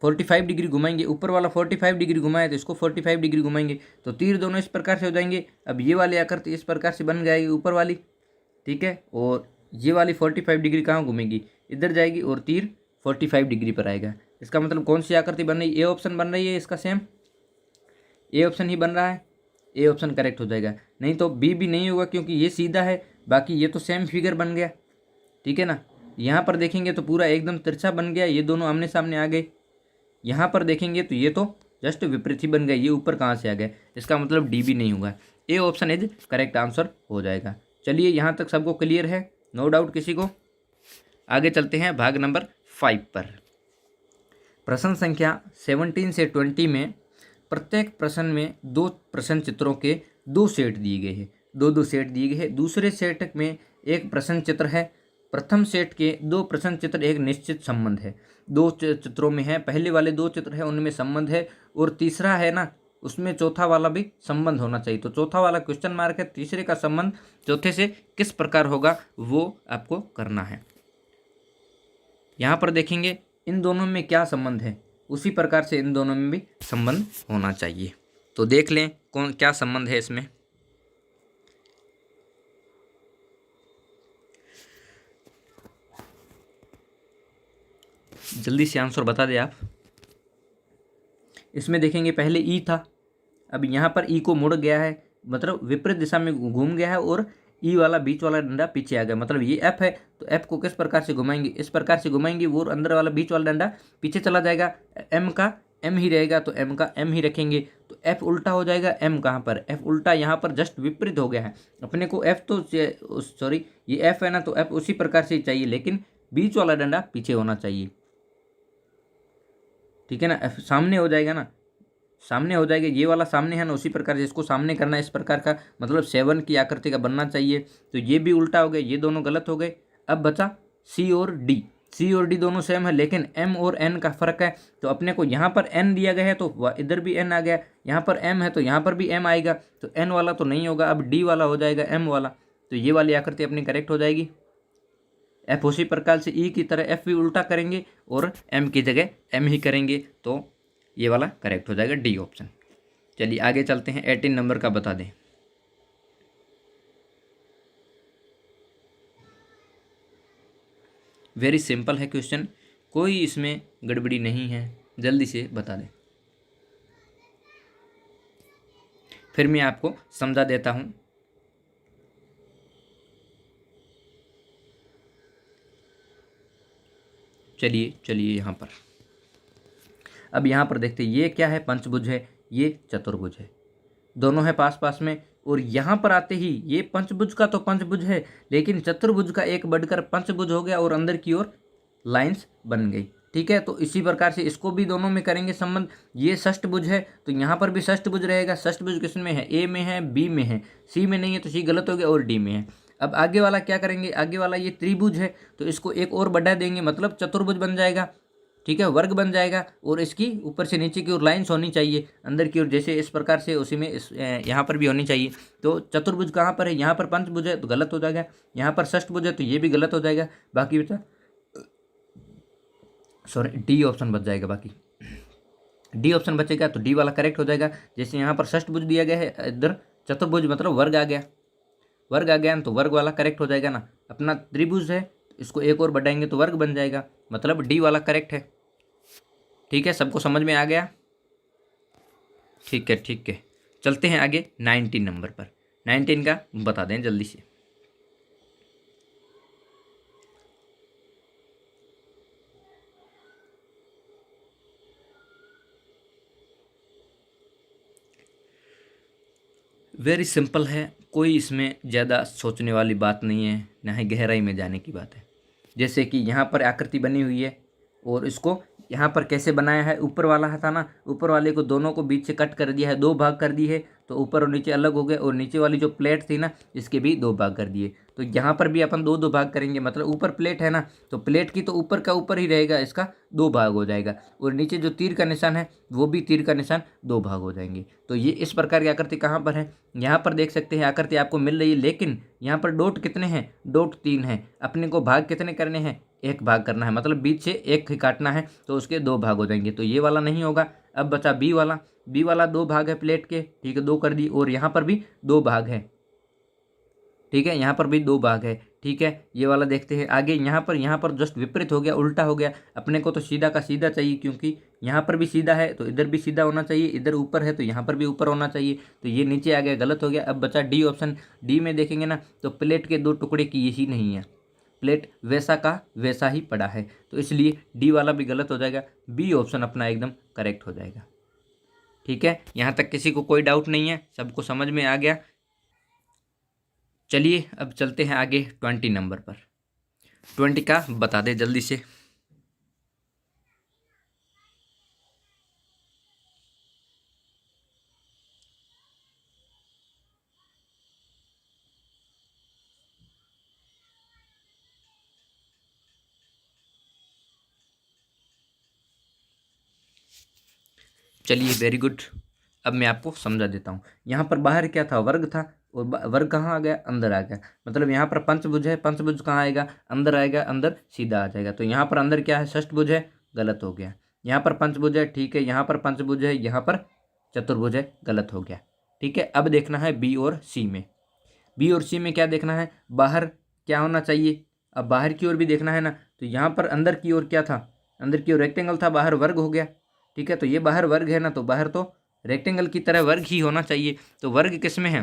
45 डिग्री घुमाएंगे, ऊपर वाला 45 डिग्री घुमाए तो इसको 45 डिग्री घुमाएंगे तो तीर दोनों इस प्रकार से हो जाएंगे। अब ये वाली आकृति इस प्रकार से बन जाएगी ऊपर वाली, ठीक है, और ये वाली 45 डिग्री कहाँ घूमेगी, इधर जाएगी और तीर 45 डिग्री पर आएगा। इसका मतलब कौन सी आकृति बन रही है, ए ऑप्शन बन रही है इसका, सेम ए ऑप्शन ही बन रहा है, ए ऑप्शन करेक्ट हो जाएगा। नहीं तो बी भी नहीं होगा क्योंकि ये सीधा है, बाकी ये तो सेम फिगर बन गया, ठीक है ना। यहाँ पर देखेंगे तो पूरा एकदम तिरछा बन गया, ये दोनों आमने सामने आ गए। यहाँ पर देखेंगे तो ये तो जस्ट विपरीत ही बन गया, ये ऊपर कहाँ से आ गया, इसका मतलब डी भी नहीं होगा, A option is correct answer हो जाएगा। चलिए यहाँ तक सबको क्लियर है, नो डाउट किसी को। आगे चलते हैं भाग नंबर 5 पर। प्रश्न संख्या 17 से 20 में प्रत्येक प्रश्न में 2 प्रश्न चित्रों के 2 सेट दिए गए हैं, 2 सेट दिए गए हैं। दूसरे सेट में एक प्रश्न चित्र है, प्रथम सेट के 2 प्रश्न चित्र एक निश्चित संबंध है, 2 चित्रों में है, पहले वाले 2 चित्र है उनमें संबंध है, और तीसरा है ना उसमें चौथा वाला भी संबंध होना चाहिए। तो चौथा वाला क्वेश्चन मार्क है, तीसरे का संबंध चौथे से किस प्रकार होगा वो आपको करना है। यहाँ पर देखेंगे इन दोनों में क्या संबंध है, उसी प्रकार से इन दोनों में भी संबंध होना चाहिए। तो देख लें कौन क्या संबंध है इसमें। जल्दी से आंसर बता दें आप। इसमें देखेंगे पहले ई था, अब यहाँ पर ई को मुड़ गया है, मतलब विपरीत दिशा में घूम गया है, और ई वाला बीच वाला डंडा पीछे आ गया, मतलब ये एफ है तो एफ को किस प्रकार से घुमाएंगे, इस प्रकार से घुमाएंगे, वो अंदर वाला बीच वाला डंडा पीछे चला जाएगा, एम का एम ही रहेगा तो एम का एम ही रखेंगे, तो एफ उल्टा हो जाएगा, एम कहाँ पर, एफ उल्टा यहाँ पर जस्ट विपरीत हो गया है। अपने को एफ तो सॉरी ये एफ है ना, तो एफ उसी प्रकार से चाहिए, लेकिन बीच वाला डंडा पीछे होना चाहिए, ठीक है ना। एफ सामने हो जाएगा ना, सामने हो जाएगा, ये वाला सामने है ना, उसी प्रकार से इसको सामने करना है, इस प्रकार का, मतलब 7 की आकृति का बनना चाहिए। तो ये भी उल्टा हो गए, ये दोनों गलत हो गए। अब बचा सी और डी, सी और डी दोनों सेम है, लेकिन एम और एन का फर्क है। तो अपने को यहाँ पर एन दिया गया है तो इधर भी एन आ गया, यहाँ पर एम है तो यहाँ पर भी एम आएगा, तो एन वाला तो नहीं होगा, अब डी वाला हो जाएगा, एम वाला। तो ये वाली आकृति अपनी करेक्ट हो जाएगी। एफ उसी प्रकार से ई की तरह एफ भी उल्टा करेंगे और एम की जगह एम ही करेंगे, तो ये वाला करेक्ट हो जाएगा, डी ऑप्शन। चलिए आगे चलते हैं, 18 नंबर का बता दें। वेरी सिंपल है क्वेश्चन, कोई इसमें गड़बड़ी नहीं है, जल्दी से बता दें, फिर मैं आपको समझा देता हूं। चलिए यहाँ पर, अब यहाँ पर देखते हैं, ये क्या है, पंचभुज है, ये चतुर्भुज है, दोनों है पास पास में। और यहाँ पर आते ही ये पंचभुज का तो पंचभुज है, लेकिन चतुर्भुज का एक बढ़कर पंचभुज हो गया और अंदर की ओर लाइंस बन गई, ठीक है। तो इसी प्रकार से इसको भी दोनों में करेंगे संबंध। ये षष्ठभुज है तो यहाँ पर भी षष्ठभुज रहेगा। षष्ठभुज किस में है? ए में है, बी में है, सी में नहीं है तो सी गलत हो गया, और डी में है। अब आगे वाला क्या करेंगे? आगे वाला ये त्रिभुज है तो इसको एक और बढ़ा देंगे, मतलब चतुर्भुज बन जाएगा। ठीक है, वर्ग बन जाएगा। और इसकी ऊपर से नीचे की ओर लाइन्स होनी चाहिए अंदर की ओर, जैसे इस प्रकार से उसी में यहाँ पर भी होनी चाहिए। तो चतुर्भुज कहाँ पर है? यहाँ पर पंचभुज है तो गलत हो जाएगा, यहाँ पर षष्ठभुज है तो ये भी गलत हो जाएगा। बाकी बचा सॉरी डी ऑप्शन बच जाएगा। बाकी डी ऑप्शन बचेगा तो डी वाला करेक्ट हो जाएगा। जैसे यहाँ पर षष्ठभुज दिया गया है, इधर चतुर्भुज मतलब वर्ग आ गया, वर्ग आ गया तो वर्ग वाला करेक्ट हो जाएगा ना। अपना त्रिभुज है इसको एक और बढ़ाएंगे तो वर्ग बन जाएगा, मतलब डी वाला करेक्ट है। ठीक है, सबको समझ में आ गया? ठीक है ठीक है, चलते हैं आगे 19 नंबर पर। 19 का बता दें जल्दी से। वेरी सिंपल है, कोई इसमें ज़्यादा सोचने वाली बात नहीं है, ना ही गहराई में जाने की बात है। जैसे कि यहाँ पर आकृति बनी हुई है और इसको यहाँ पर कैसे बनाया है? ऊपर वाला था ना, ऊपर वाले को दोनों को बीच से कट कर दिया है, दो भाग कर दिए है तो ऊपर और नीचे अलग हो गए। और नीचे वाली जो प्लेट थी ना इसके भी दो भाग कर दिए। तो यहाँ पर भी अपन दो दो भाग करेंगे, मतलब ऊपर प्लेट है ना तो प्लेट की तो ऊपर का ऊपर ही रहेगा, इसका दो भाग हो जाएगा। और नीचे जो तीर का निशान है वो भी तीर का निशान दो भाग हो जाएंगे। तो ये इस प्रकार की आकृति कहाँ पर है? यहाँ पर देख सकते हैं आकृति आपको मिल रही है, लेकिन यहाँ पर डॉट कितने हैं? डॉट 3 है। अपने को भाग कितने करने हैं? एक भाग करना है, मतलब बीच से एक ही काटना है तो उसके दो भाग हो जाएंगे। तो ये वाला नहीं होगा। अब बचा बी वाला। बी वाला दो भाग है प्लेट के, ठीक है, दो कर दी। और यहाँ पर भी दो भाग है, ठीक है, यहाँ पर भी दो भाग है, ठीक है। ये वाला देखते हैं आगे। यहाँ पर जस्ट विपरीत हो गया, उल्टा हो गया। अपने को तो सीधा का सीधा चाहिए, क्योंकि यहाँ पर भी सीधा है तो इधर भी सीधा होना चाहिए, इधर ऊपर है तो यहाँ पर भी ऊपर होना चाहिए। तो ये नीचे आ गया, गलत हो गया। अब बचा डी ऑप्शन। डी में देखेंगे ना तो प्लेट के दो टुकड़े की यही नहीं है, प्लेट वैसा का वैसा ही पड़ा है, तो इसलिए डी वाला भी गलत हो जाएगा। बी ऑप्शन अपना एकदम करेक्ट हो जाएगा। ठीक है, यहाँ तक किसी को कोई डाउट नहीं है? सबको समझ में आ गया? चलिए अब चलते हैं आगे 20 नंबर पर। 20 का बता दे जल्दी से। चलिए वेरी गुड, अब मैं आपको समझा देता हूँ। यहाँ पर बाहर क्या था? वर्ग था, और वर्ग कहाँ आ गया? अंदर आ गया। मतलब यहाँ पर पंचभुज है, पंचभुज कहाँ आएगा? अंदर आएगा, अंदर सीधा आ जाएगा। तो यहाँ पर अंदर क्या है? षष्ठभुज है, गलत हो गया। यहाँ पर पंचभुज है, ठीक है, यहाँ पर पंचभुज है, यहाँ पर चतुर्भुज है, गलत हो गया। ठीक है, अब देखना है बी और सी में। बी और सी में क्या देखना है? बाहर क्या होना चाहिए? अब बाहर की ओर भी देखना है ना, तो यहाँ पर अंदर की ओर क्या था? अंदर की ओर रेक्टेंगल था, बाहर वर्ग हो गया। ठीक है, तो ये बाहर वर्ग है ना, तो बाहर तो रेक्टेंगल की तरह वर्ग ही होना चाहिए। तो वर्ग किस में है?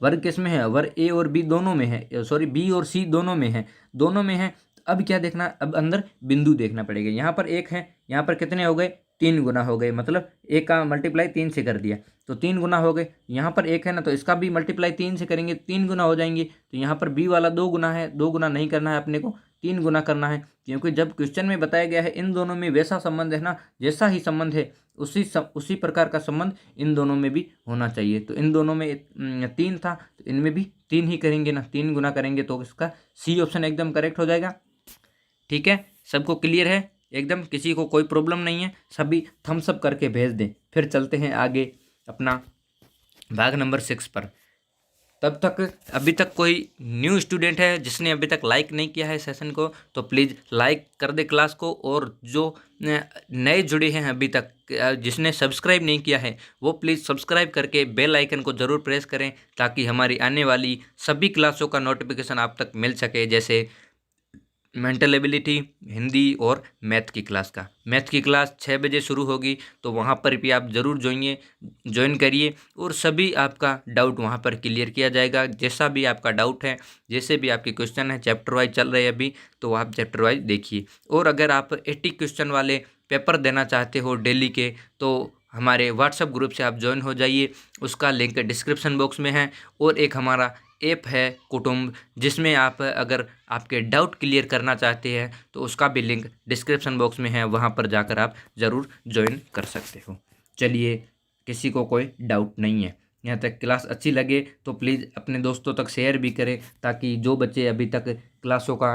वर्ग किस में है? वर्ग ए और बी दोनों में है, सॉरी बी और सी दोनों में है, दोनों में है। तो अब क्या देखना? अब अंदर बिंदु देखना पड़ेगा। यहाँ पर एक है, यहाँ पर कितने हो गए? 3 गुना हो गए, मतलब एक का मल्टीप्लाई 3 से कर दिया तो 3 गुना हो गए। यहाँ पर एक है ना, तो इसका भी मल्टीप्लाई 3 से करेंगे, 3 गुना हो जाएंगे। तो यहाँ पर बी वाला 2 गुना है, 2 गुना नहीं करना है अपने को, 3 गुना करना है, क्योंकि जब क्वेश्चन में बताया गया है इन दोनों में वैसा संबंध है ना, जैसा ही संबंध है उसी प्रकार का संबंध इन दोनों में भी होना चाहिए। तो इन दोनों में 3 था तो इनमें भी 3 ही करेंगे ना, 3 गुना करेंगे तो इसका सी ऑप्शन एकदम करेक्ट हो जाएगा। ठीक है, सबको क्लियर है एकदम? किसी को कोई प्रॉब्लम नहीं है? सभी थम्स अप करके भेज दें। फिर चलते हैं आगे अपना भाग नंबर 6 पर। तब तक अभी तक कोई न्यू स्टूडेंट है जिसने अभी तक लाइक नहीं किया है सेशन को, तो प्लीज़ लाइक कर दे क्लास को। और जो नए जुड़े हैं अभी तक, जिसने सब्सक्राइब नहीं किया है, वो प्लीज़ सब्सक्राइब करके बेल आइकन को ज़रूर प्रेस करें, ताकि हमारी आने वाली सभी क्लासों का नोटिफिकेशन आप तक मिल सके। जैसे मेंटल एबिलिटी, हिंदी और मैथ की क्लास का। मैथ की क्लास 6 बजे शुरू होगी, तो वहाँ पर भी आप ज़रूर ज्वाइन करिए, और सभी आपका डाउट वहाँ पर क्लियर किया जाएगा। जैसा भी आपका डाउट है, जैसे भी आपके क्वेश्चन है, चैप्टर वाइज चल रहे हैं अभी, तो आप चैप्टर वाइज देखिए। और अगर आप 80 क्वेश्चन वाले पेपर देना चाहते हो डेली के, तो हमारे व्हाट्सएप ग्रुप से आप ज्वाइन हो जाइए, उसका लिंक डिस्क्रिप्शन बॉक्स में है। और एक हमारा ऐप है कुटुंब, जिसमें आप अगर आपके डाउट क्लियर करना चाहते हैं तो उसका भी लिंक डिस्क्रिप्शन बॉक्स में है, वहाँ पर जाकर आप ज़रूर ज्वाइन कर सकते हो। चलिए, किसी को कोई डाउट नहीं है, यहाँ तक क्लास अच्छी लगे तो प्लीज़ अपने दोस्तों तक शेयर भी करें, ताकि जो बच्चे अभी तक क्लासों का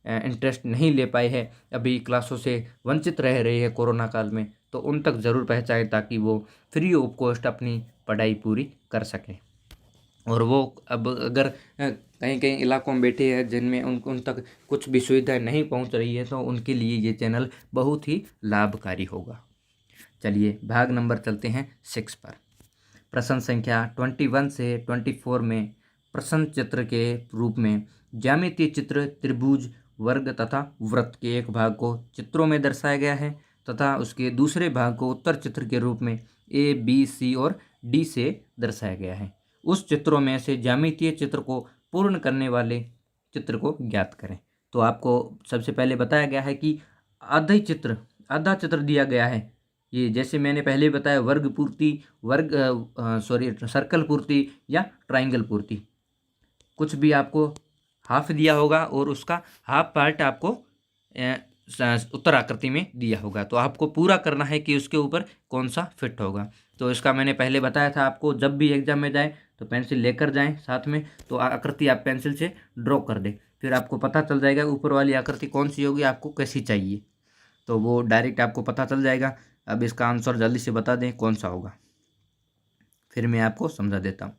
इंटरेस्ट नहीं ले पाए हैं, अभी क्लासों से वंचित रह रहे हैं कोरोना काल में, तो उन तक ज़रूर पहुँचाएँ, ताकि वो फ्री ऑफ कॉस्ट अपनी पढ़ाई पूरी कर सकें। और वो अब अगर कहीं कहीं इलाकों में बैठे हैं जिनमें उन तक कुछ भी सुविधा नहीं पहुंच रही है, तो उनके लिए ये चैनल बहुत ही लाभकारी होगा। चलिए, भाग नंबर चलते हैं 6 पर। प्रश्न संख्या 21 से 24 में प्रश्न चित्र के रूप में ज्यामितीय चित्र त्रिभुज, वर्ग तथा वृत्त के एक भाग को चित्रों में दर्शाया गया है, तथा उसके दूसरे भाग को उत्तर चित्र के रूप में ए, बी, सी और डी से दर्शाया गया है। उस चित्रों में से ज्यामितीय चित्र को पूर्ण करने वाले चित्र को ज्ञात करें। तो आपको सबसे पहले बताया गया है कि आधा चित्र दिया गया है। ये जैसे मैंने पहले बताया, वर्ग पूर्ति, सर्कल पूर्ति या ट्राइंगल पूर्ति, कुछ भी आपको हाफ दिया होगा और उसका हाफ पार्ट आपको उत्तर आकृति में दिया होगा, तो आपको पूरा करना है कि उसके ऊपर कौन सा फिट होगा। तो इसका मैंने पहले बताया था आपको, जब भी एग्जाम में जाए तो पेंसिल लेकर जाएं साथ में, तो आकृति आप पेंसिल से ड्रॉ कर दें, फिर आपको पता चल जाएगा ऊपर वाली आकृति कौन सी होगी, आपको कैसी चाहिए, तो वो डायरेक्ट आपको पता चल जाएगा। अब इसका आंसर जल्दी से बता दें कौन सा होगा, फिर मैं आपको समझा देता हूँ।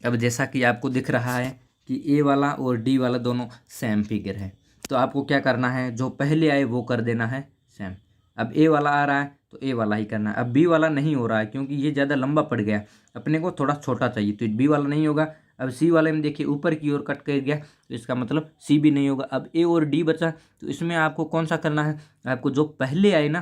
अब जैसा कि आपको दिख रहा है कि ए वाला और डी वाला दोनों सेम फिगर है, तो आपको क्या करना है, जो पहले आए वो कर देना है सेम। अब ए वाला आ रहा है तो ए वाला ही करना है। अब बी वाला नहीं हो रहा है क्योंकि ये ज़्यादा लंबा पड़ गया, अपने को थोड़ा छोटा चाहिए, तो बी वाला नहीं होगा। अब सी वाले में देखिए ऊपर की ओर कट कर गया, तो इसका मतलब सी भी नहीं होगा। अब ए और डी बचा, तो इसमें आपको कौन सा करना है, आपको जो पहले आए ना,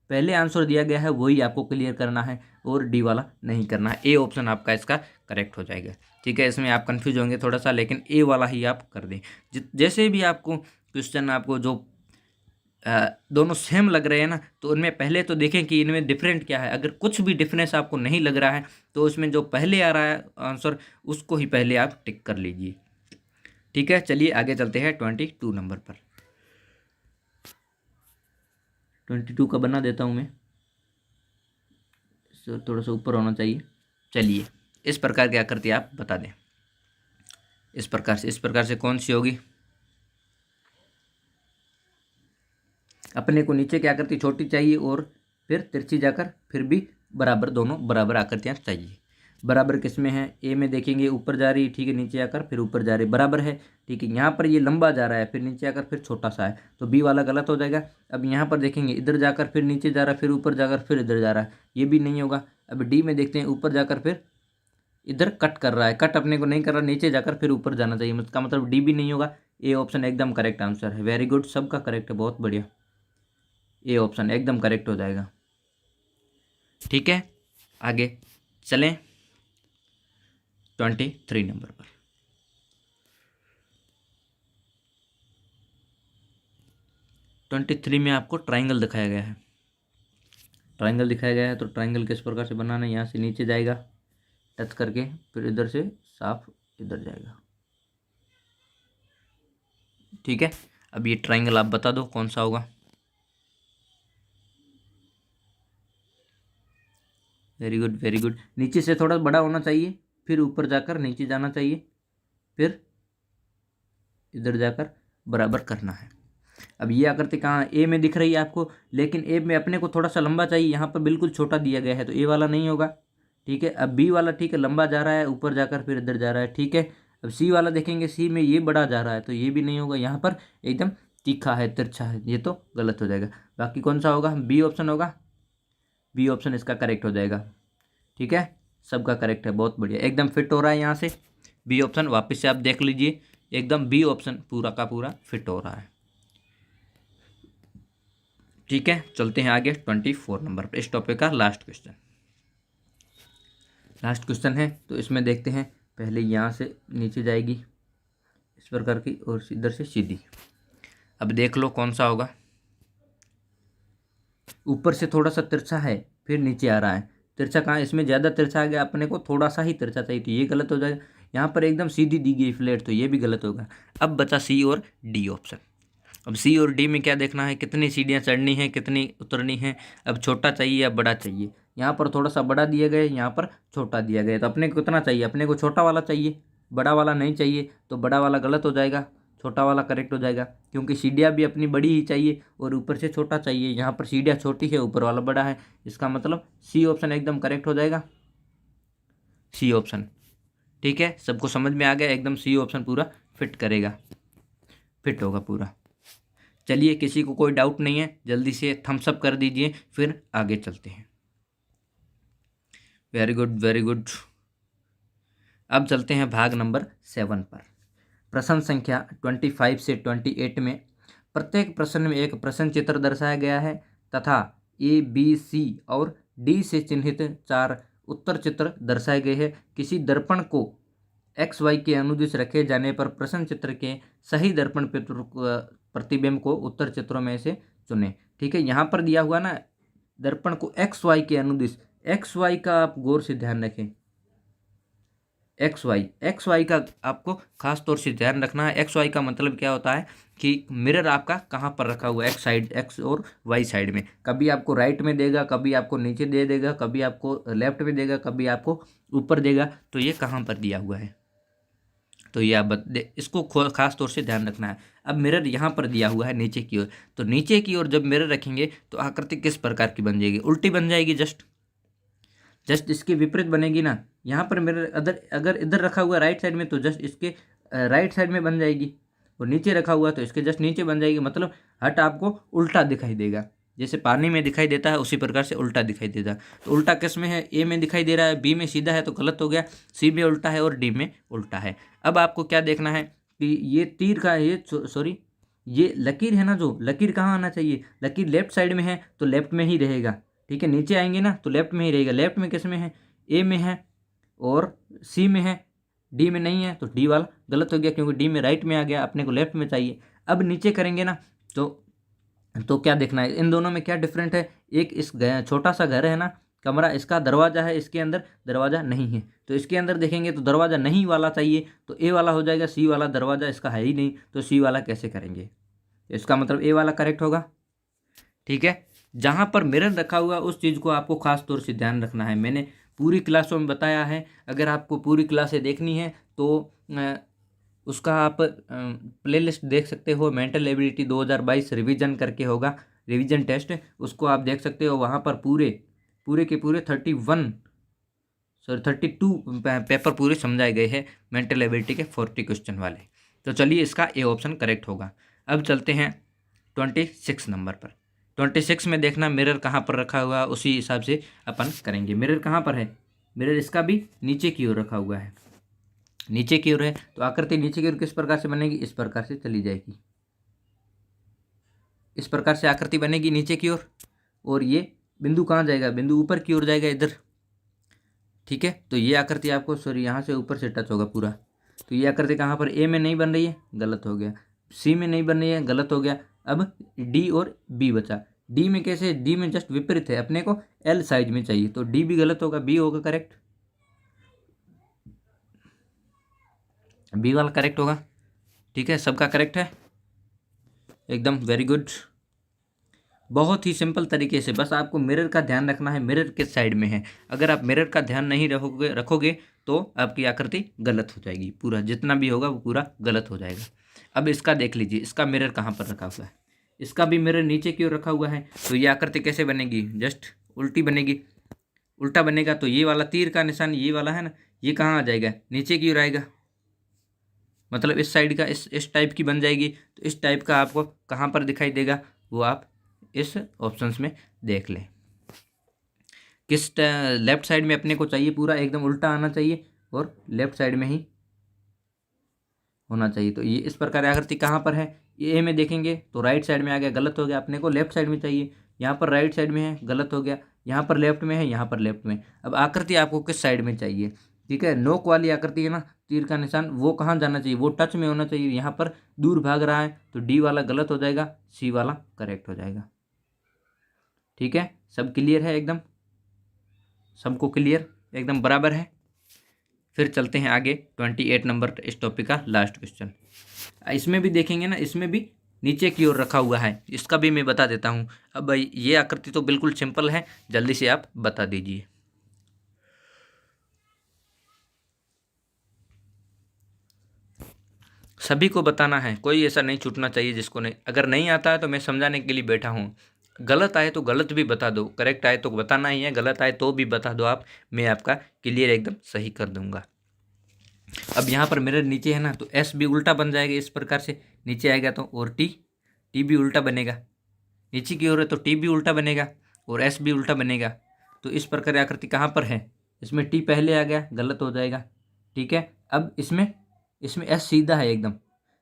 पहले आंसर दिया गया है वही आपको क्लियर करना है, और डी वाला नहीं करना है। ए ऑप्शन आपका इसका करेक्ट हो जाएगा। ठीक है, इसमें आप कंफ्यूज होंगे थोड़ा सा, लेकिन ए वाला ही आप कर दें। जैसे भी आपको क्वेश्चन आपको जो दोनों सेम लग रहे हैं ना, तो उनमें पहले तो देखें कि इनमें डिफरेंट क्या है। अगर कुछ भी डिफरेंस आपको नहीं लग रहा है तो उसमें जो पहले आ रहा है आंसर, उसको ही पहले आप टिक कर लीजिए। ठीक है, चलिए आगे चलते हैं 22 नंबर पर। 22 का बना देता हूँ मैं, थोड़ा सा ऊपर होना चाहिए। चलिए, इस प्रकार की आकृति आप बता दें। इस प्रकार से कौन सी होगी, अपने को नीचे की आकृति छोटी चाहिए और फिर तिरछी जाकर फिर भी बराबर, दोनों बराबर आकृतियाँ चाहिए। बराबर किस में है, ए में देखेंगे ऊपर जा रही है, ठीक है, नीचे आकर फिर ऊपर जा रही है, बराबर है। ठीक है, यहाँ पर ये लंबा जा रहा है, फिर नीचे आकर फिर छोटा सा है, तो बी वाला गलत हो जाएगा। अब यहाँ पर देखेंगे इधर जाकर फिर नीचे जा रहा है, फिर ऊपर जाकर फिर इधर जा रहा है, ये भी नहीं होगा। अब डी में देखते हैं, ऊपर जाकर फिर इधर कट कर रहा है, कट अपने को नहीं कर रहा, नीचे जाकर फिर ऊपर जाना चाहिए, इसका मतलब डी भी नहीं होगा। ए ऑप्शन एकदम करेक्ट आंसर है। वेरी गुड, सबका करेक्ट है, बहुत बढ़िया, ए ऑप्शन एकदम करेक्ट हो जाएगा। ठीक है, आगे चलें 23 नंबर पर। 23 में आपको ट्राइंगल दिखाया गया है। तो ट्राइंगल किस प्रकार से बनाना है, यहाँ से नीचे जाएगा टच करके, फिर इधर से साफ इधर जाएगा। ठीक है, अब ये ट्राइंगल आप बता दो कौन सा होगा। Very good, very good. नीचे से थोड़ा बड़ा होना चाहिए, फिर ऊपर जाकर नीचे जाना चाहिए, फिर इधर जाकर बराबर करना है। अब ये आकृति कहाँ, ए में दिख रही है आपको, लेकिन ए में अपने को थोड़ा सा लंबा चाहिए, यहाँ पर बिल्कुल छोटा दिया गया है, तो ए वाला नहीं होगा। ठीक है, अब बी वाला ठीक है, लंबा जा रहा है, ऊपर जाकर फिर इधर जा रहा है। ठीक है, अब सी वाला देखेंगे, सी में ये बड़ा जा रहा है, तो ये भी नहीं होगा, यहाँ पर एकदम तीखा है, तिरछा है, ये तो गलत हो जाएगा। बाकी कौन सा होगा, बी ऑप्शन होगा, बी ऑप्शन इसका करेक्ट हो जाएगा। ठीक है, सबका करेक्ट है, बहुत बढ़िया, एकदम फिट हो रहा है यहाँ से। बी ऑप्शन वापस से आप देख लीजिए, एकदम बी ऑप्शन पूरा का पूरा फिट हो रहा है। ठीक है, चलते हैं आगे 24 नंबर पर, इस टॉपिक का लास्ट क्वेश्चन है। तो इसमें देखते हैं, पहले यहाँ से नीचे जाएगी इस प्रकार की, और इधर से सीधी। अब देख लो कौन सा होगा। ऊपर से थोड़ा सा तिरछा है, फिर नीचे आ रहा है। तिरछा कहाँ, इसमें ज़्यादा तिरछा आ गया, अपने को थोड़ा सा ही तिरछा चाहिए, तो ये गलत हो जाएगा। यहाँ पर एकदम सीधी दी गई फ्लैट, तो ये भी गलत होगा। अब बचा सी और डी ऑप्शन। अब सी और डी में क्या देखना है, कितनी सीढ़ियाँ चढ़नी है, कितनी उतरनी है। अब छोटा चाहिए या बड़ा चाहिए, यहाँ पर थोड़ा सा बड़ा दिया गया है, यहाँ पर छोटा दिया गया है। तो अपने को कितना चाहिए, अपने को छोटा वाला चाहिए, बड़ा वाला नहीं चाहिए। तो बड़ा वाला गलत हो जाएगा, छोटा वाला करेक्ट हो जाएगा, क्योंकि सीढ़ियाँ भी अपनी बड़ी ही चाहिए और ऊपर से छोटा चाहिए। यहाँ पर सीढ़ियाँ छोटी है, ऊपर वाला बड़ा है, इसका मतलब सी ऑप्शन एकदम करेक्ट हो जाएगा, सी ऑप्शन। ठीक है, सबको समझ में आ गया, एकदम सी ऑप्शन पूरा फिट करेगा, फिट होगा पूरा। चलिए, किसी को कोई डाउट नहीं है, जल्दी से थम्स अप कर दीजिए, फिर आगे चलते हैं। Very good, very good. अब चलते हैं भाग नंबर 7 पर। प्रश्न संख्या 25 से 28 में प्रत्येक प्रश्न में एक प्रश्न चित्र दर्शाया गया है तथा ए, बी, सी और डी से चिन्हित 4 उत्तर चित्र दर्शाए गए हैं। किसी दर्पण को एक्स वाई के अनुदिश रखे जाने पर प्रश्न चित्र के सही दर्पण प्रतिबिंब को उत्तर चित्रों में से चुनें। ठीक है, यहाँ पर दिया हुआ ना, दर्पण को एक्स वाई के अनुदिश, एक्स वाई का आप गौर से ध्यान रखें। एक्स वाई का आपको खास तौर से ध्यान रखना है। एक्स वाई का मतलब क्या होता है कि मिरर आपका कहाँ पर रखा हुआ है, एक्स साइड, एक्स और वाई साइड में। कभी आपको राइट में देगा, कभी आपको नीचे दे देगा, कभी आपको लेफ्ट में देगा, कभी आपको ऊपर देगा। तो ये कहाँ पर दिया हुआ है, तो ये आप इसको खास तौर से ध्यान रखना है। अब मिरर यहाँ पर दिया हुआ है नीचे की ओर, तो नीचे की ओर जब मिरर रखेंगे तो आकृति किस प्रकार की बन जाएगी, उल्टी बन जाएगी, जस्ट इसके विपरीत बनेगी ना। यहाँ पर मिरर अगर इधर रखा हुआ राइट साइड में, तो जस्ट इसके राइट साइड में बन जाएगी, और नीचे रखा हुआ तो इसके जस्ट नीचे बन जाएगी। मतलब हट आपको उल्टा दिखाई देगा, जैसे पानी में दिखाई देता है उसी प्रकार से उल्टा दिखाई देता है। तो उल्टा किस में है, ए में दिखाई दे रहा है, बी में सीधा है तो गलत हो गया, सी में उल्टा है और डी में उल्टा है। अब आपको क्या देखना है कि ये तीर का, ये सॉरी, ये लकीर है ना, जो लकीर कहाँ आना चाहिए, लकीर लेफ्ट साइड में है तो लेफ्ट में ही रहेगा। ठीक है, नीचे आएंगे ना तो लेफ्ट में ही रहेगा। लेफ्ट में किस में है, ए में है और सी में है, डी में नहीं है, तो डी वाला गलत हो गया, क्योंकि डी में राइट में आ गया, अपने को लेफ्ट में चाहिए। अब नीचे करेंगे ना तो क्या देखना है, इन दोनों में क्या डिफरेंट है। एक इस छोटा सा घर है ना, कमरा, इसका दरवाजा है, इसके अंदर दरवाजा नहीं है। तो इसके अंदर देखेंगे तो दरवाजा नहीं वाला चाहिए, तो ए वाला हो जाएगा, सी वाला दरवाजा इसका है ही नहीं, तो सी वाला कैसे करेंगे, इसका मतलब ए वाला करेक्ट होगा। ठीक है, जहाँ पर मिरर रखा हुआ उस चीज़ को आपको खास तौर से ध्यान रखना है। मैंने पूरी क्लासों में बताया है, अगर आपको पूरी क्लासें देखनी है तो उसका आप प्लेलिस्ट देख सकते हो। मेंटल एबिलिटी 2022 रिवीजन करके होगा, रिवीजन टेस्ट, उसको आप देख सकते हो। वहाँ पर पूरे के पूरे 32 पेपर पूरे समझाए गए हैं मेंटल एबिलिटी के 40 क्वेश्चन वाले। तो चलिए, इसका ए ऑप्शन करेक्ट होगा। अब चलते हैं 26 नंबर पर। 26 में देखना मिरर कहाँ पर रखा हुआ, उसी हिसाब से अपन करेंगे। मिरर कहाँ पर है, मिरर इसका भी नीचे की ओर रखा हुआ है, नीचे की ओर है, तो आकृति नीचे की ओर किस प्रकार से बनेगी, इस प्रकार से चली जाएगी, इस प्रकार से आकृति बनेगी नीचे की ओर। और ये बिंदु कहाँ जाएगा, बिंदु ऊपर की ओर जाएगा, इधर। ठीक है, तो ये आकृति आपको, सॉरी, यहाँ से ऊपर से टच होगा पूरा। तो ये आकृति कहाँ पर, ए में नहीं बन रही है, गलत हो गया, सी में नहीं बन रही है, गलत हो गया। अब डी और बी बचा। डी में कैसे, डी में जस्ट विपरीत है, अपने को एल साइज में चाहिए, तो डी भी गलत होगा, बी होगा करेक्ट, बी वाला करेक्ट होगा। ठीक है, सबका करेक्ट है, एकदम वेरी गुड। बहुत ही सिंपल तरीके से, बस आपको मिरर का ध्यान रखना है, मिरर किस साइड में है। अगर आप मिरर का ध्यान नहीं रखोगे तो आपकी आकृति गलत हो जाएगी, पूरा जितना भी होगा वो पूरा गलत हो जाएगा। अब इसका देख लीजिए, इसका मिरर कहाँ पर रखा हुआ है, इसका भी मिरर नीचे की ओर रखा हुआ है। तो ये आकृति कैसे बनेगी, जस्ट उल्टी बनेगी, उल्टा बनेगा। तो ये वाला तीर का निशान, ये वाला है ना, ये कहाँ आ जाएगा, नीचे की ओर आएगा, मतलब इस साइड का, इस टाइप की बन जाएगी। तो इस टाइप का आपको कहाँ पर दिखाई देगा, वो आप इस ऑप्शंस में देख लें। किस लेफ्ट साइड में अपने को चाहिए, पूरा एकदम उल्टा आना चाहिए और लेफ्ट साइड में ही होना चाहिए। तो ये इस प्रकार आकृति कहाँ पर है, ये ए में देखेंगे तो राइट साइड में आ गया, गलत हो गया। अपने को लेफ्ट साइड में चाहिए, यहाँ पर राइट साइड में है, गलत हो गया। यहाँ पर लेफ्ट में है, यहाँ पर लेफ्ट में। अब आकृति आपको किस साइड में चाहिए, ठीक है, नोक वाली आकृति है ना, तीर का निशान, वो कहाँ जाना चाहिए, वो टच में होना चाहिए। यहाँ पर दूर भाग रहा है, तो डी वाला गलत हो जाएगा, सी वाला करेक्ट हो जाएगा। ठीक है, सब क्लियर है एकदम, सबको क्लियर एकदम बराबर है। फिर चलते हैं आगे 28 नंबर इस टॉपिक का लास्ट क्वेश्चन। इसमें भी देखेंगे ना, इसमें भी नीचे की ओर रखा हुआ है, इसका भी मैं बता देता हूँ। अब ये आकृति तो बिल्कुल सिंपल है, जल्दी से आप बता दीजिए। सभी को बताना है, कोई ऐसा नहीं छूटना चाहिए जिसको नहीं। अगर नहीं आता है तो मैं समझाने के लिए बैठा हूँ, गलत आए तो गलत भी बता दो, करेक्ट आए तो बताना ही है, गलत आए तो भी बता दो आप, मैं आपका क्लियर एकदम सही कर दूंगा। अब यहाँ पर मेरे नीचे है ना, तो एस भी उल्टा बन जाएगा इस प्रकार से, नीचे आएगा तो, और टी भी उल्टा बनेगा, नीचे की ओर है तो टी भी उल्टा बनेगा और एस भी उल्टा बनेगा। तो इस प्रकार आकृति कहाँ पर है, इसमें टी पहले आ गया, गलत हो जाएगा। ठीक है, अब इसमें एस सीधा है एकदम,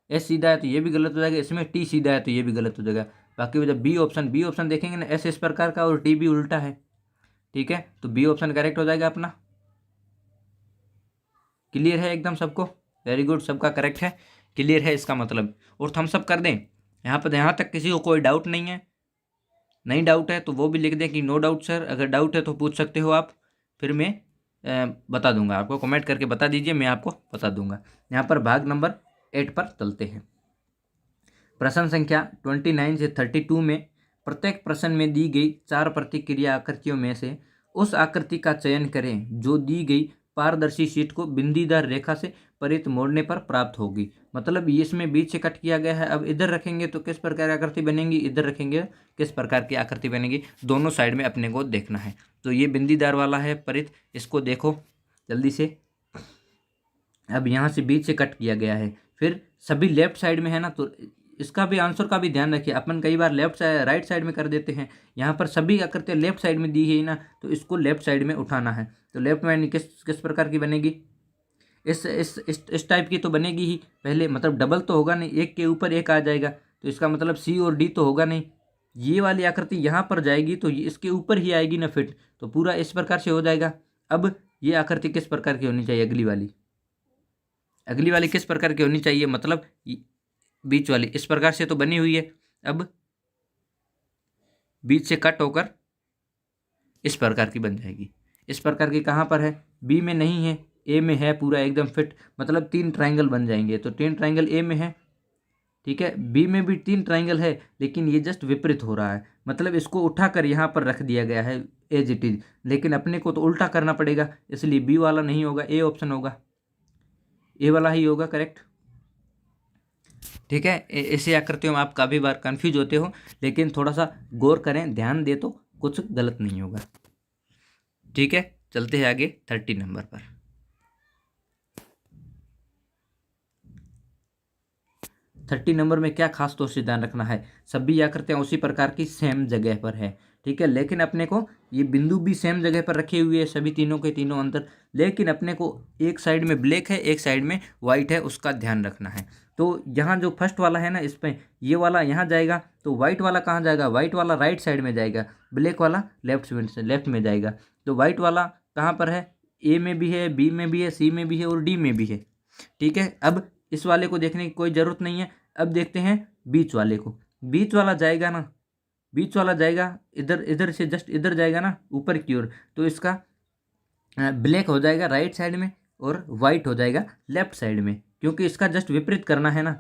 एस सीधा है तो ये भी गलत हो जाएगा, इसमें टी सीधा है तो ये भी गलत हो जाएगा। बाकी जब बी ऑप्शन देखेंगे ना, एस इस प्रकार का और टी भी उल्टा है। ठीक है, तो बी ऑप्शन करेक्ट हो जाएगा अपना। क्लियर है एकदम सबको, वेरी गुड, सबका करेक्ट है, क्लियर है इसका मतलब। और थम्स अप कर दें यहाँ पर, यहाँ तक किसी को कोई डाउट नहीं है? नहीं डाउट है तो वो भी लिख दें कि नो डाउट सर। अगर डाउट है तो पूछ सकते हो आप, फिर मैं बता दूंगा आपको, कमेंट करके बता दीजिए, मैं आपको बता दूंगा। यहाँ पर भाग नंबर 8 पर चलते हैं। प्रश्न संख्या 29 से 32 में प्रत्येक प्रश्न में दी गई 4 प्रतिक्रिया आकृतियों में से उस आकृति का चयन करें जो दी गई पारदर्शी शीट को बिंदीदार रेखा से परित मोड़ने पर प्राप्त होगी। मतलब ये इसमें बीच से कट किया गया है। अब इधर रखेंगे तो किस प्रकार की आकृति बनेगी, इधर रखेंगे किस प्रकार की आकृति बनेगी, दोनों साइड में अपने को देखना है। तो ये बिंदीदार वाला है परित, इसको देखो जल्दी से। अब यहाँ से बीच से कट किया गया है, फिर सभी लेफ्ट साइड में है ना, तो इसका भी आंसर का भी ध्यान रखिए। अपन कई बार लेफ्ट साइड राइट साइड में कर देते हैं, यहाँ पर सभी आकृतियाँ लेफ्ट साइड में दी है ना, तो इसको लेफ्ट साइड में उठाना है। तो लेफ्ट में किस प्रकार की बनेगी, इस टाइप की तो बनेगी ही पहले, मतलब डबल तो होगा नहीं, एक के ऊपर एक आ जाएगा, तो इसका मतलब सी और डी तो होगा नहीं। ये वाली आकृति यहाँ पर जाएगी तो इसके ऊपर ही आएगी ना फिट, तो पूरा इस प्रकार से हो जाएगा। अब ये आकृति किस प्रकार की होनी चाहिए, अगली वाली किस प्रकार की होनी चाहिए, मतलब बीच वाली इस प्रकार से तो बनी हुई है, अब बीच से कट होकर इस प्रकार की बन जाएगी। इस प्रकार की कहाँ पर है, बी में नहीं है, ए में है, पूरा एकदम फिट, मतलब 3 ट्रायंगल बन जाएंगे। तो 3 ट्रायंगल ए में है, ठीक है, बी में भी 3 ट्रायंगल है, लेकिन ये जस्ट विपरीत हो रहा है, मतलब इसको उठाकर यहाँ पर रख दिया गया है एज इट इज, लेकिन अपने को तो उल्टा करना पड़ेगा, इसलिए बी वाला नहीं होगा, ए ऑप्शन होगा, ए वाला ही होगा करेक्ट। ठीक है, ऐसे आकृतियों में आप काफ़ी बार कंफ्यूज होते हो, लेकिन थोड़ा सा गौर करें, ध्यान दे तो कुछ गलत नहीं होगा। ठीक है, चलते हैं आगे 30 नंबर पर। 30 नंबर में क्या खास तौर से ध्यान रखना है, सभी आकृतियाँ उसी प्रकार की सेम जगह पर है। ठीक है, लेकिन अपने को ये बिंदु भी सेम जगह पर रखे हुए है, सभी तीनों के तीनों अंतर, लेकिन अपने को एक साइड में ब्लैक है, एक साइड में वाइट है, उसका ध्यान रखना है। तो यहाँ जो फर्स्ट वाला है ना, इस पर ये वाला यहाँ जाएगा, तो वाइट वाला कहाँ जाएगा, वाइट वाला राइट साइड में जाएगा, ब्लैक वाला लेफ्ट में जाएगा। तो वाइट वाला कहाँ पर है, ए में भी है, बी में भी है, सी में भी है और डी में भी है। ठीक है, अब इस वाले को देखने की कोई ज़रूरत नहीं है। अब देखते हैं बीच वाले को, बीच वाला जाएगा ना, बीच वाला जाएगा इधर, इधर से जस्ट इधर जाएगा ना ऊपर की ओर, तो इसका ब्लैक हो जाएगा राइट साइड में और वाइट हो जाएगा लेफ्ट साइड में, क्योंकि इसका जस्ट विपरीत करना है ना,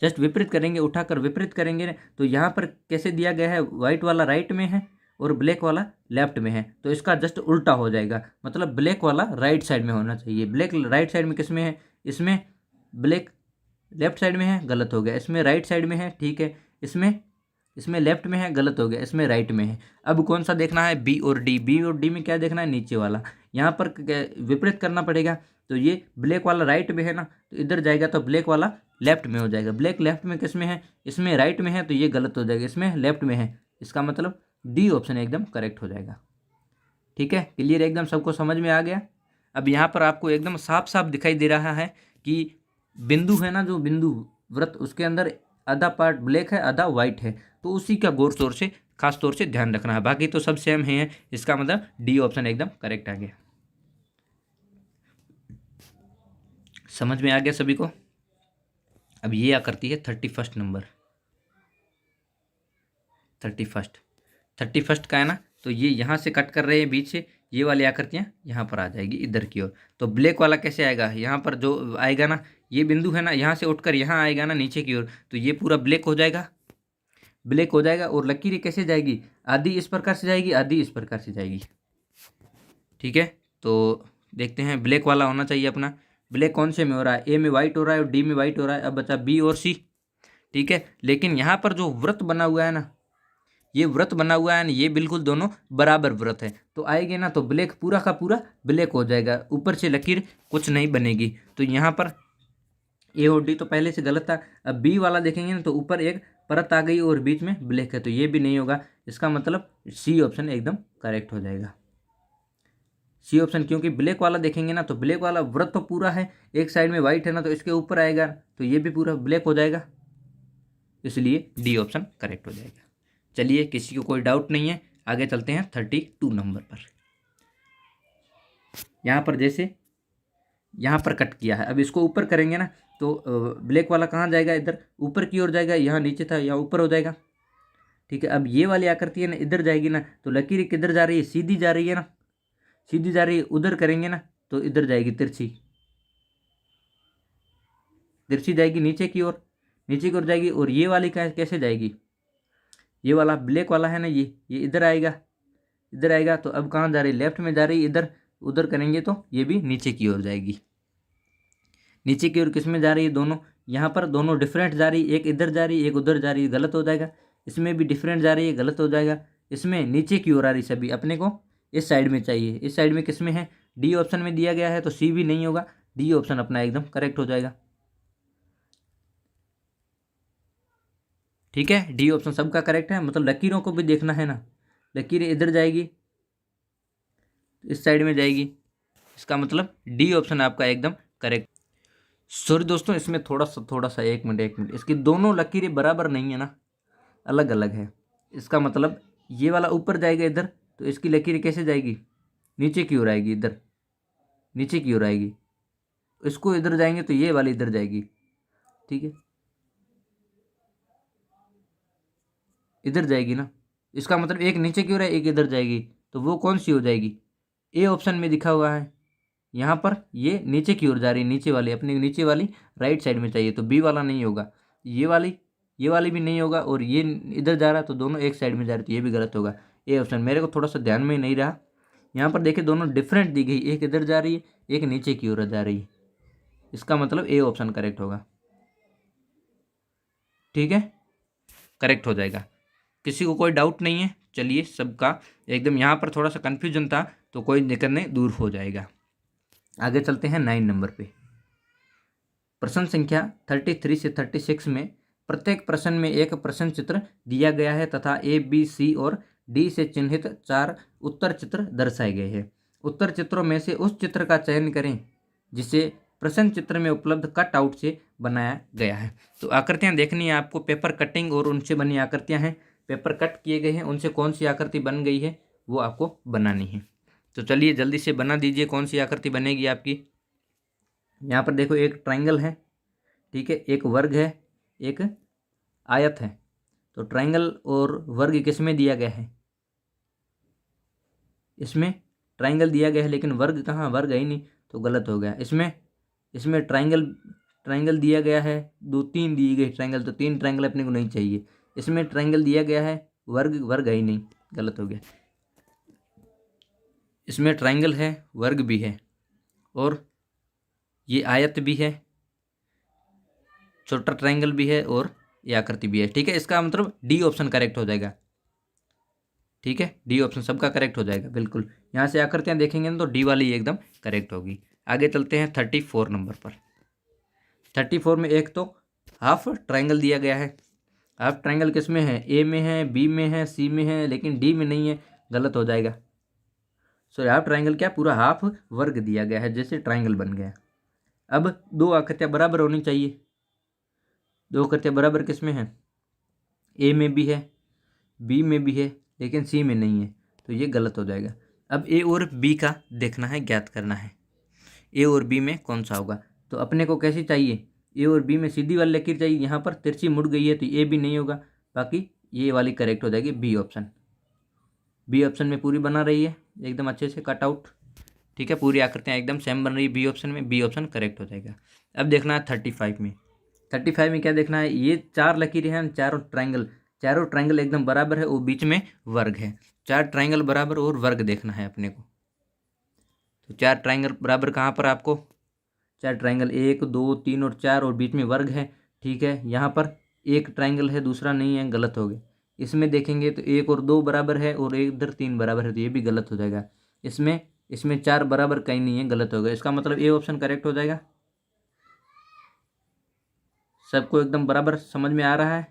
जस्ट विपरीत करेंगे, उठाकर विपरीत करेंगे। तो यहाँ पर कैसे दिया गया है, वाइट वाला राइट में है और ब्लैक वाला लेफ्ट में है, तो इसका जस्ट उल्टा हो जाएगा, मतलब ब्लैक वाला राइट साइड में होना चाहिए। ब्लैक राइट साइड में किस में है, इसमें ब्लैक लेफ्ट साइड में है, गलत हो गया, इसमें राइट साइड में है, ठीक है, इसमें लेफ्ट में है, गलत हो गया, इसमें राइट में है। अब कौन सा देखना है, बी और डी में क्या देखना है, नीचे वाला, यहाँ पर विपरीत करना पड़ेगा। तो ये ब्लैक वाला राइट में है ना, तो इधर जाएगा तो ब्लैक वाला लेफ्ट में हो जाएगा, ब्लैक लेफ्ट में किस में है, इसमें राइट में है, तो ये गलत हो जाएगा, इसमें लेफ्ट में है, इसका मतलब डी ऑप्शन एकदम करेक्ट हो जाएगा। ठीक है, क्लियर एकदम, सबको समझ में आ गया। अब यहाँ पर आपको एकदम साफ साफ दिखाई दे रहा है कि बिंदु है ना, जो बिंदु वृत्त, उसके अंदर आधा पार्ट ब्लैक है, आधा वाइट है, तो उसी का गौर तौर से खास तौर से ध्यान रखना है, बाकी तो सब सेम है, इसका मतलब डी ऑप्शन एकदम करेक्ट आ गया। समझ में आ गया सभी को। अब ये क्या करती है 31 31 का है ना, तो ये यहाँ से कट कर रहे हैं बीच से, ये वाली आकृतियाँ यहाँ पर आ जाएगी इधर की ओर। तो ब्लैक वाला कैसे आएगा, यहाँ पर जो आएगा ना, ये बिंदु है ना, यहाँ से उठकर यहाँ आएगा ना नीचे की ओर, तो ये पूरा ब्लैक हो जाएगा, ब्लैक हो जाएगा। और लकीर कैसे जाएगी, आधी इस प्रकार से जाएगी, आधी इस प्रकार से जाएगी। ठीक है, तो देखते हैं, ब्लैक वाला होना चाहिए अपना। ब्लैक कौन से में हो रहा है, ए में वाइट हो रहा है और डी में वाइट हो रहा है। अब बचा बी और सी। ठीक है, लेकिन यहाँ पर जो वृत्त बना हुआ है ना, ये वृत्त बना हुआ है ना, ये बिल्कुल दोनों बराबर वृत्त है, तो आएंगे ना तो ब्लैक पूरा का पूरा ब्लैक हो जाएगा, ऊपर से लकीर कुछ नहीं बनेगी। तो यहाँ पर ए और डी तो पहले से गलत था। अब बी वाला देखेंगे ना, तो ऊपर एक परत आ गई और बीच में ब्लैक है, तो ये भी नहीं होगा। इसका मतलब सी ऑप्शन एकदम करेक्ट हो जाएगा, सी ऑप्शन। क्योंकि ब्लैक वाला देखेंगे ना, तो ब्लैक वाला वृत्त तो पूरा है, एक साइड में वाइट है ना, तो इसके ऊपर आएगा तो ये भी पूरा ब्लैक हो जाएगा, इसलिए डी ऑप्शन करेक्ट हो जाएगा। चलिए, किसी को कोई डाउट नहीं है, आगे चलते हैं 32 नंबर पर। यहाँ पर जैसे यहाँ पर कट किया है, अब इसको ऊपर करेंगे ना, तो ब्लैक वाला कहाँ जाएगा, इधर ऊपर की ओर जाएगा, यहाँ नीचे था यहाँ ऊपर हो जाएगा। ठीक है, अब ये वाली आकृति है ना, इधर जाएगी ना, तो लकीर किधर जा रही है, सीधी जा रही है ना, सीधी जा रही है। उधर करेंगे ना तो इधर जाएगी तिरछी, तिरछी जाएगी नीचे की ओर, नीचे की ओर जाएगी। और ये वाली कैसे जाएगी, ये वाला ब्लैक वाला है ना, ये इधर आएगा, इधर आएगा। तो अब कहाँ जा रही है, लेफ्ट में जा रही है, इधर उधर करेंगे तो ये भी नीचे की ओर जाएगी। नीचे की ओर किस में जा रही है, दोनों यहाँ पर दोनों डिफरेंट जा रही है, एक इधर जा रही है एक उधर जा रही है, गलत हो जाएगा। इसमें भी डिफरेंट जा रही है, गलत हो जाएगा। इसमें नीचे की ओर आ रही सभी, अपने को इस साइड में चाहिए। इस साइड में किस में है, डी ऑप्शन में दिया गया है, तो सी भी नहीं होगा, डी ऑप्शन अपना एकदम करेक्ट हो जाएगा। ठीक है, डी ऑप्शन सबका करेक्ट है। मतलब लकीरों को भी देखना है ना, लकीर इधर जाएगी, इस साइड में जाएगी, इसका मतलब डी ऑप्शन आपका एकदम करेक्ट। सॉरी दोस्तों, इसमें थोड़ा सा एक मिनट, इसकी दोनों लकीरें बराबर नहीं है ना, अलग अलग है। इसका मतलब ये वाला ऊपर जाएगा इधर, तो इसकी लकीर कैसे जाएगी, नीचे की ओर आएगी, इधर नीचे की ओर आएगी। इसको इधर जाएंगे तो ये वाली इधर जाएगी। ठीक है, इधर जाएगी ना, इसका मतलब एक नीचे की ओर है, एक इधर जाएगी, तो वो कौन सी हो जाएगी, ए ऑप्शन में दिखा हुआ है। यहाँ पर ये नीचे की ओर जा रही है, नीचे वाली, अपनी नीचे वाली राइट साइड में चाहिए, तो बी वाला नहीं होगा। ये वाली भी नहीं होगा, और ये इधर जा रहा है, तो दोनों एक साइड में जा रही, तो ये भी गलत होगा। ए ऑप्शन मेरे को थोड़ा सा ध्यान में नहीं रहा। यहाँ पर देखिए दोनों डिफरेंट दी गई, एक इधर जा रही है एक नीचे की ओर जा रही है, इसका मतलब ए ऑप्शन करेक्ट होगा। ठीक है, करेक्ट हो जाएगा, किसी को कोई डाउट नहीं है। चलिए, सबका एकदम, यहाँ पर थोड़ा सा कन्फ्यूजन था, तो कोई दिक्कत नहीं, दूर हो जाएगा। आगे चलते हैं 9 नंबर पे। प्रश्न संख्या 33 से 36 में प्रत्येक प्रश्न में एक प्रश्न चित्र दिया गया है तथा ए बी सी और डी से चिन्हित 4 उत्तर चित्र दर्शाए गए हैं। उत्तर चित्रों में से उस चित्र का चयन करें जिसे प्रश्न चित्र में उपलब्ध कट आउट से बनाया गया है। तो आकृतियां देखनी है आपको, पेपर कटिंग और उनसे बनी आकृतियां हैं, पेपर कट किए गए हैं, उनसे कौन सी आकृति बन गई है वो आपको बनानी है। तो चलिए जल्दी से बना दीजिए, कौन सी आकृति बनेगी आपकी। यहाँ पर देखो, एक ट्रायंगल है, ठीक है, एक वर्ग है, एक आयत है। तो ट्रायंगल और वर्ग किस में दिया गया है, इसमें ट्रायंगल दिया गया है, लेकिन वर्ग कहाँ, वर्ग है ही नहीं, तो गलत हो गया। इसमें ट्रायंगल दिया गया है, 2-3 दी गई ट्रायंगल, तो 3 ट्रायंगल अपने को नहीं चाहिए। इसमें ट्रायंगल दिया गया है, वर्ग है ही नहीं, गलत हो गया। इसमें ट्रायंगल है, वर्ग भी है, और ये आयत भी है, छोटा ट्रायंगल भी है, और ये आकृति भी है। ठीक है, इसका मतलब डी ऑप्शन करेक्ट हो जाएगा। ठीक है, डी ऑप्शन सबका करेक्ट हो जाएगा बिल्कुल। यहाँ से आकृतियाँ देखेंगे ना, तो डी वाली एकदम करेक्ट होगी। आगे चलते हैं 34 नंबर पर। 34 में एक तो हाफ ट्रायंगल दिया गया है। हाफ ट्रायंगल किस में है, ए में है, बी में है, सी में है, लेकिन डी में नहीं है, गलत हो जाएगा। सो हाफ ट्रायंगल क्या, पूरा हाफ वर्ग दिया गया है, जैसे ट्रायंगल बन गया। अब 2 आकृतियाँ बराबर होनी चाहिए। 2 आकृतियाँ बराबर किस में है, ए में भी है, बी में भी है, लेकिन सी में नहीं है, तो ये गलत हो जाएगा। अब ए और बी का देखना है, ज्ञात करना है ए और बी में कौन सा होगा। तो अपने को कैसी चाहिए, ए और बी में सीधी वाली लकीर चाहिए। यहाँ पर तिरछी मुड़ गई है, तो ए भी नहीं होगा, बाकी ये वाली करेक्ट हो जाएगी, बी ऑप्शन। बी ऑप्शन में पूरी बना रही है एकदम अच्छे से कट आउट। ठीक है, पूरी आकृतियाँ एकदम सेम बन रही है बी ऑप्शन में, बी ऑप्शन करेक्ट हो जाएगा। अब देखना है 35 में। 35 में क्या देखना है, ये 4 लकीरें हैं, चारों ट्रायंगल एकदम बराबर है और बीच में वर्ग है। 4 ट्रायंगल बराबर और वर्ग देखना है अपने को। तो 4 ट्रायंगल बराबर कहाँ पर आपको, 4 ट्रायंगल 1 2 3 और 4 और बीच में वर्ग है। ठीक है, यहाँ पर एक ट्रायंगल है दूसरा नहीं है, गलत हो गया। इसमें देखेंगे तो 1 और 2 बराबर है और इधर 3 बराबर है, तो ये भी गलत हो जाएगा। इसमें 4 बराबर कहीं नहीं है, गलत हो गया। इसका मतलब ए ऑप्शन करेक्ट हो जाएगा। सबको एकदम बराबर समझ में आ रहा है?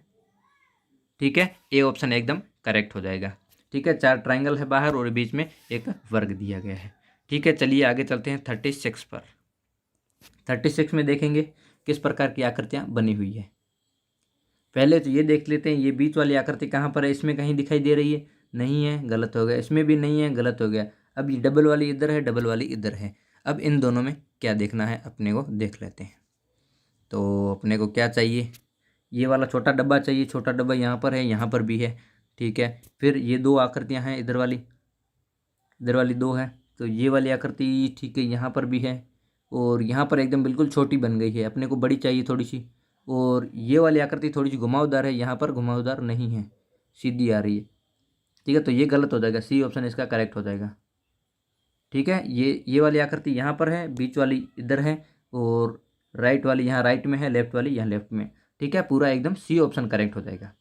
ठीक है, ए ऑप्शन एकदम करेक्ट हो जाएगा। ठीक है, 4 ट्रायंगल है बाहर और बीच में एक वर्ग दिया गया है। ठीक है, चलिए आगे चलते हैं 36 पर। 36 में देखेंगे किस प्रकार की आकृतियाँ बनी हुई है। पहले तो ये देख लेते हैं, ये बीच वाली आकृति कहाँ पर है, इसमें कहीं दिखाई दे रही है, नहीं है, गलत हो गया। इसमें भी नहीं है, गलत हो गया। अब ये डबल वाली इधर है, डबल वाली इधर है। अब इन दोनों में क्या देखना है अपने को, देख लेते हैं। तो अपने को क्या चाहिए, ये वाला छोटा डब्बा चाहिए। छोटा डब्बा यहाँ पर है, यहाँ पर भी है। ठीक है, फिर ये 2 आकृतियाँ हैं, इधर वाली 2 है। तो ये वाली आकृति ठीक है यहाँ पर भी है और यहाँ पर एकदम बिल्कुल छोटी बन गई है, अपने को बड़ी चाहिए थोड़ी सी। और ये वाली आकृति थोड़ी सी घुमावदार है, यहाँ पर घुमावदार नहीं है, सीधी आ रही है। ठीक है, तो ये गलत हो जाएगा, सी ऑप्शन इसका करेक्ट हो जाएगा। ठीक है, ये वाली आकृति यहाँ पर है, बीच वाली इधर है और राइट वाली यहाँ राइट में है, लेफ्ट वाली यहाँ लेफ्ट में। ठीक है, पूरा एकदम सी ऑप्शन करेक्ट हो जाएगा।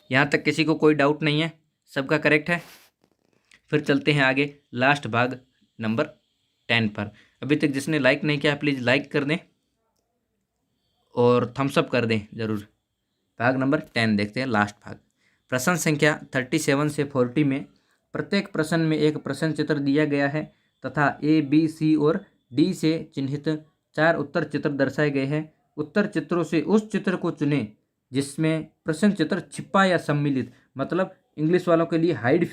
यहाँ तक किसी को कोई डाउट नहीं है, सबका करेक्ट है। फिर चलते हैं आगे लास्ट भाग नंबर 10 पर। अभी तक जिसने लाइक नहीं किया प्लीज़ लाइक कर दें और थम्स अप कर दें ज़रूर। भाग नंबर 10 देखते हैं, लास्ट भाग। प्रश्न संख्या 37 से 40 में प्रत्येक प्रश्न में एक प्रश्न चित्र दिया गया है तथा ए बी सी और डी से चिन्हित 4 उत्तर चित्र दर्शाए गए हैं। उत्तर चित्रों से उस चित्र को चुनें जिसमें प्रश्न चित्र छिपा या सम्मिलित, मतलब इंग्लिश वालों के लिए हाइड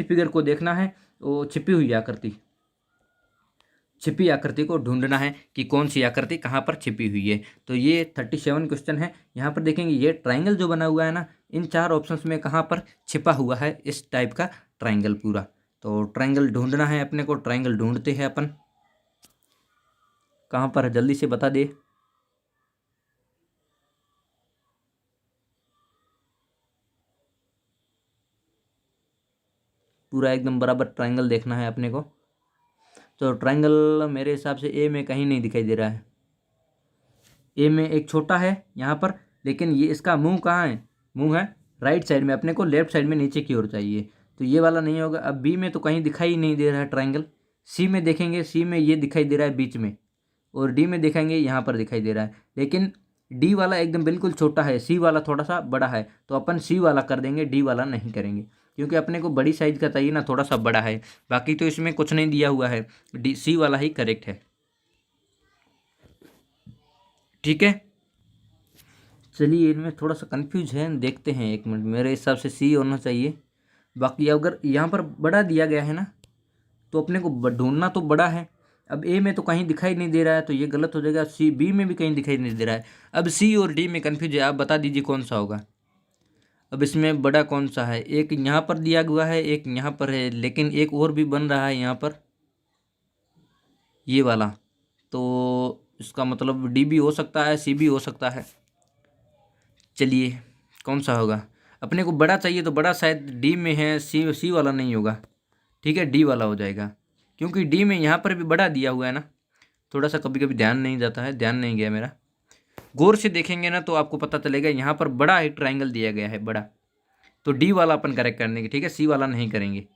फिगर को देखना है। वो छिपी हुई आकृति, छिपी आकृति को ढूंढना है कि कौन सी आकृति कहाँ पर छिपी हुई है। तो ये 37 क्वेश्चन है। यहाँ पर देखेंगे ये ट्रायंगल जो बना हुआ है ना, इन 4 ऑप्शंस में कहाँ पर छिपा हुआ है इस टाइप का ट्रायंगल पूरा। तो ट्रायंगल ढूंढना है अपने को, ट्रायंगल ढूंढते हैं अपन। कहाँ पर है जल्दी से बता दे। पूरा एकदम बराबर ट्रायंगल देखना है अपने को। तो ट्रायंगल मेरे हिसाब से ए में कहीं नहीं दिखाई दे रहा है। ए में एक छोटा है यहाँ पर, लेकिन ये इसका मुंह कहाँ है, मुंह है राइट साइड में, अपने को लेफ्ट साइड में नीचे की ओर चाहिए। तो ये वाला नहीं होगा। अब बी में तो कहीं दिखाई नहीं दे रहा है ट्रायंगल। सी में देखेंगे, सी में ये दिखाई दे रहा है बीच में, और डी में देखेंगे यहाँ पर दिखाई दे रहा है। लेकिन डी वाला एकदम बिल्कुल छोटा है, सी वाला थोड़ा सा बड़ा है, तो अपन सी वाला कर देंगे, डी वाला नहीं करेंगे, क्योंकि अपने को बड़ी साइज का चाहिए ना, थोड़ा सा बड़ा है। बाकी तो इसमें कुछ नहीं दिया हुआ है, डी सी वाला ही करेक्ट है। ठीक है, चलिए इनमें थोड़ा सा कंफ्यूज है, देखते हैं 1 मिनट। मेरे हिसाब से सी होना चाहिए। बाकी अगर यहाँ पर बड़ा दिया गया है ना, तो अपने को ढूंढना तो बड़ा है। अब ए में तो कहीं दिखाई नहीं दे रहा है, तो ये गलत हो जाएगा। सी बी में भी कहीं दिखाई नहीं दे रहा है। अब सी और डी में कन्फ्यूज है, आप बता दीजिए कौन सा होगा। अब इसमें बड़ा कौन सा है, एक यहाँ पर दिया हुआ है, एक यहाँ पर है, लेकिन एक और भी बन रहा है यहाँ पर, ये वाला। तो इसका मतलब डी भी हो सकता है, सी भी हो सकता है। चलिए कौन सा होगा, अपने को बड़ा चाहिए तो बड़ा शायद डी में है, सी वाला नहीं होगा। ठीक है, डी वाला हो जाएगा, क्योंकि डी में यहाँ पर भी बड़ा दिया हुआ है ना। थोड़ा सा कभी कभी ध्यान नहीं जाता है, ध्यान नहीं गया मेरा। गौर से देखेंगे ना तो आपको पता चलेगा, यहाँ पर बड़ा एक ट्रायंगल दिया गया है, बड़ा। तो डी वाला अपन करेक्ट करने की, ठीक है, सी वाला नहीं करेंगे।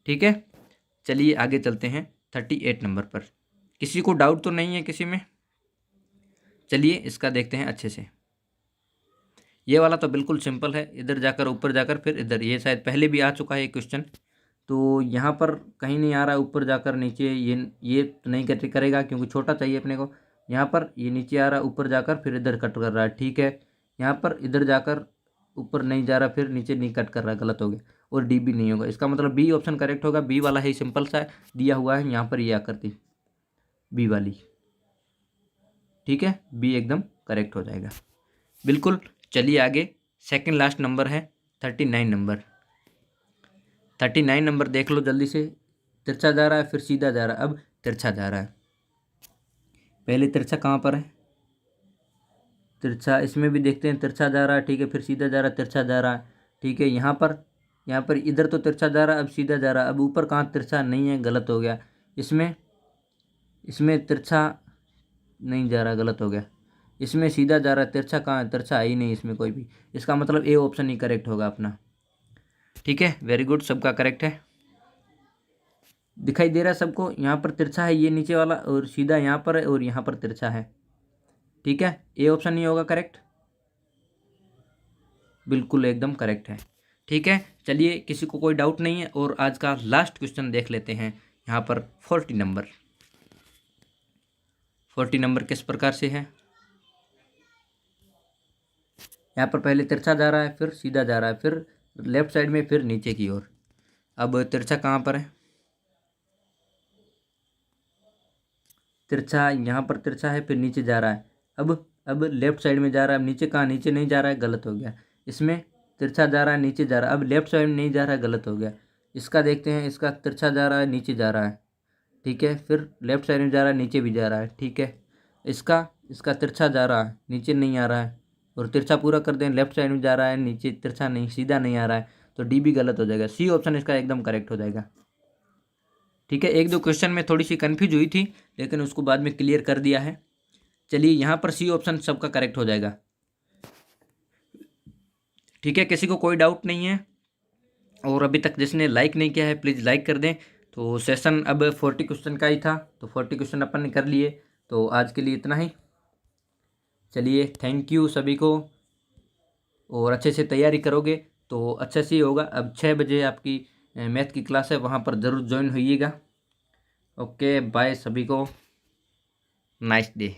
ठीक है, चलिए आगे चलते हैं 38 नंबर पर। किसी को डाउट तो नहीं है किसी में? चलिए इसका देखते हैं अच्छे से। ये वाला तो बिल्कुल सिंपल है, इधर जाकर ऊपर जाकर फिर इधर, ये शायद पहले भी आ चुका है ये क्वेश्चन। तो यहाँ पर कहीं नहीं आ रहा है, ऊपर जाकर नीचे, ये तो नहीं कट करेगा क्योंकि छोटा चाहिए अपने को। यहाँ पर ये नीचे आ रहा है, ऊपर जाकर फिर इधर कट कर रहा है। ठीक है, यहाँ पर इधर जाकर ऊपर नहीं जा रहा, फिर नीचे नहीं कट कर रहा है, गलत हो गया। और डी भी नहीं होगा, इसका मतलब बी ऑप्शन करेक्ट होगा। बी वाला ही सिंपल सा दिया हुआ है यहाँ पर, ये आकृति बी वाली। ठीक है, बी एकदम करेक्ट हो जाएगा बिल्कुल। चलिए आगे, सेकंड लास्ट नंबर है 39 नंबर। 39 नंबर देख लो जल्दी से। तिरछा जा रहा है फिर सीधा जा रहा है, अब तिरछा जा रहा है। पहले तिरछा कहाँ पर है, तिरछा इसमें भी देखते हैं, तिरछा जा रहा है, ठीक है, फिर सीधा जा रहा है, तिरछा जा रहा है, ठीक है। यहाँ पर इधर तो तिरछा जा रहा है, अब सीधा जा रहा है। अब ऊपर कहाँ तिरछा नहीं है, गलत हो गया। इसमें तिरछा नहीं जा रहा, गलत हो गया। इसमें सीधा जा रहा है, तिरछा कहाँ है, तिरछा है ही नहीं इसमें कोई भी। इसका मतलब ए ऑप्शन ही करेक्ट होगा अपना। ठीक है, वेरी गुड, सबका करेक्ट है। दिखाई दे रहा है सबको, यहाँ पर तिरछा है ये नीचे वाला, और सीधा यहाँ पर है, और यहाँ पर तिरछा है। ठीक है, ए ऑप्शन नहीं होगा करेक्ट, बिल्कुल एकदम करेक्ट है। ठीक है, चलिए, किसी को कोई डाउट नहीं है, और आज का लास्ट क्वेश्चन देख लेते हैं। यहाँ पर 40 नंबर, 40 नंबर किस प्रकार से है। यहाँ पर पहले तिरछा जा रहा है, फिर सीधा जा रहा है, फिर लेफ्ट साइड में, फिर नीचे की ओर। अब तिरछा कहाँ पर है, तिरछा यहाँ पर तिरछा है, फिर नीचे जा रहा है। अब लेफ्ट साइड में जा रहा है, अब नीचे कहाँ, नीचे नहीं जा रहा है, गलत हो गया। इसमें तिरछा जा रहा है, नीचे जा रहा है, अब लेफ्ट साइड में नहीं जा रहा है, गलत हो गया। इसका देखते हैं, इसका तिरछा जा रहा है, नीचे जा रहा है, ठीक है, फिर लेफ्ट साइड में जा रहा है, नीचे भी जा रहा है, ठीक है। इसका तिरछा जा रहा है, नीचे नहीं आ रहा है, और तिरछा पूरा कर दें, लेफ्ट साइड में जा रहा है, नीचे तिरछा नहीं, सीधा नहीं आ रहा है, तो डी भी गलत हो जाएगा। सी ऑप्शन इसका एकदम करेक्ट हो जाएगा। ठीक है, एक दो क्वेश्चन में थोड़ी सी कन्फ्यूज हुई थी, लेकिन उसको बाद में क्लियर कर दिया है। चलिए, यहाँ पर सी ऑप्शन सबका करेक्ट हो जाएगा। ठीक है, किसी को कोई डाउट नहीं है, और अभी तक जिसने लाइक नहीं किया है प्लीज़ लाइक कर दें। तो सेशन अब 40 क्वेश्चन का ही था, तो 40 क्वेश्चन अपन ने कर लिए, तो आज के लिए इतना ही। चलिए, थैंक यू सभी को, और अच्छे से तैयारी करोगे तो अच्छा से ही होगा। अब 6 बजे आपकी मैथ की क्लास है, वहाँ पर ज़रूर ज्वाइन होइएगा। ओके, बाय सभी को, नाइस डे।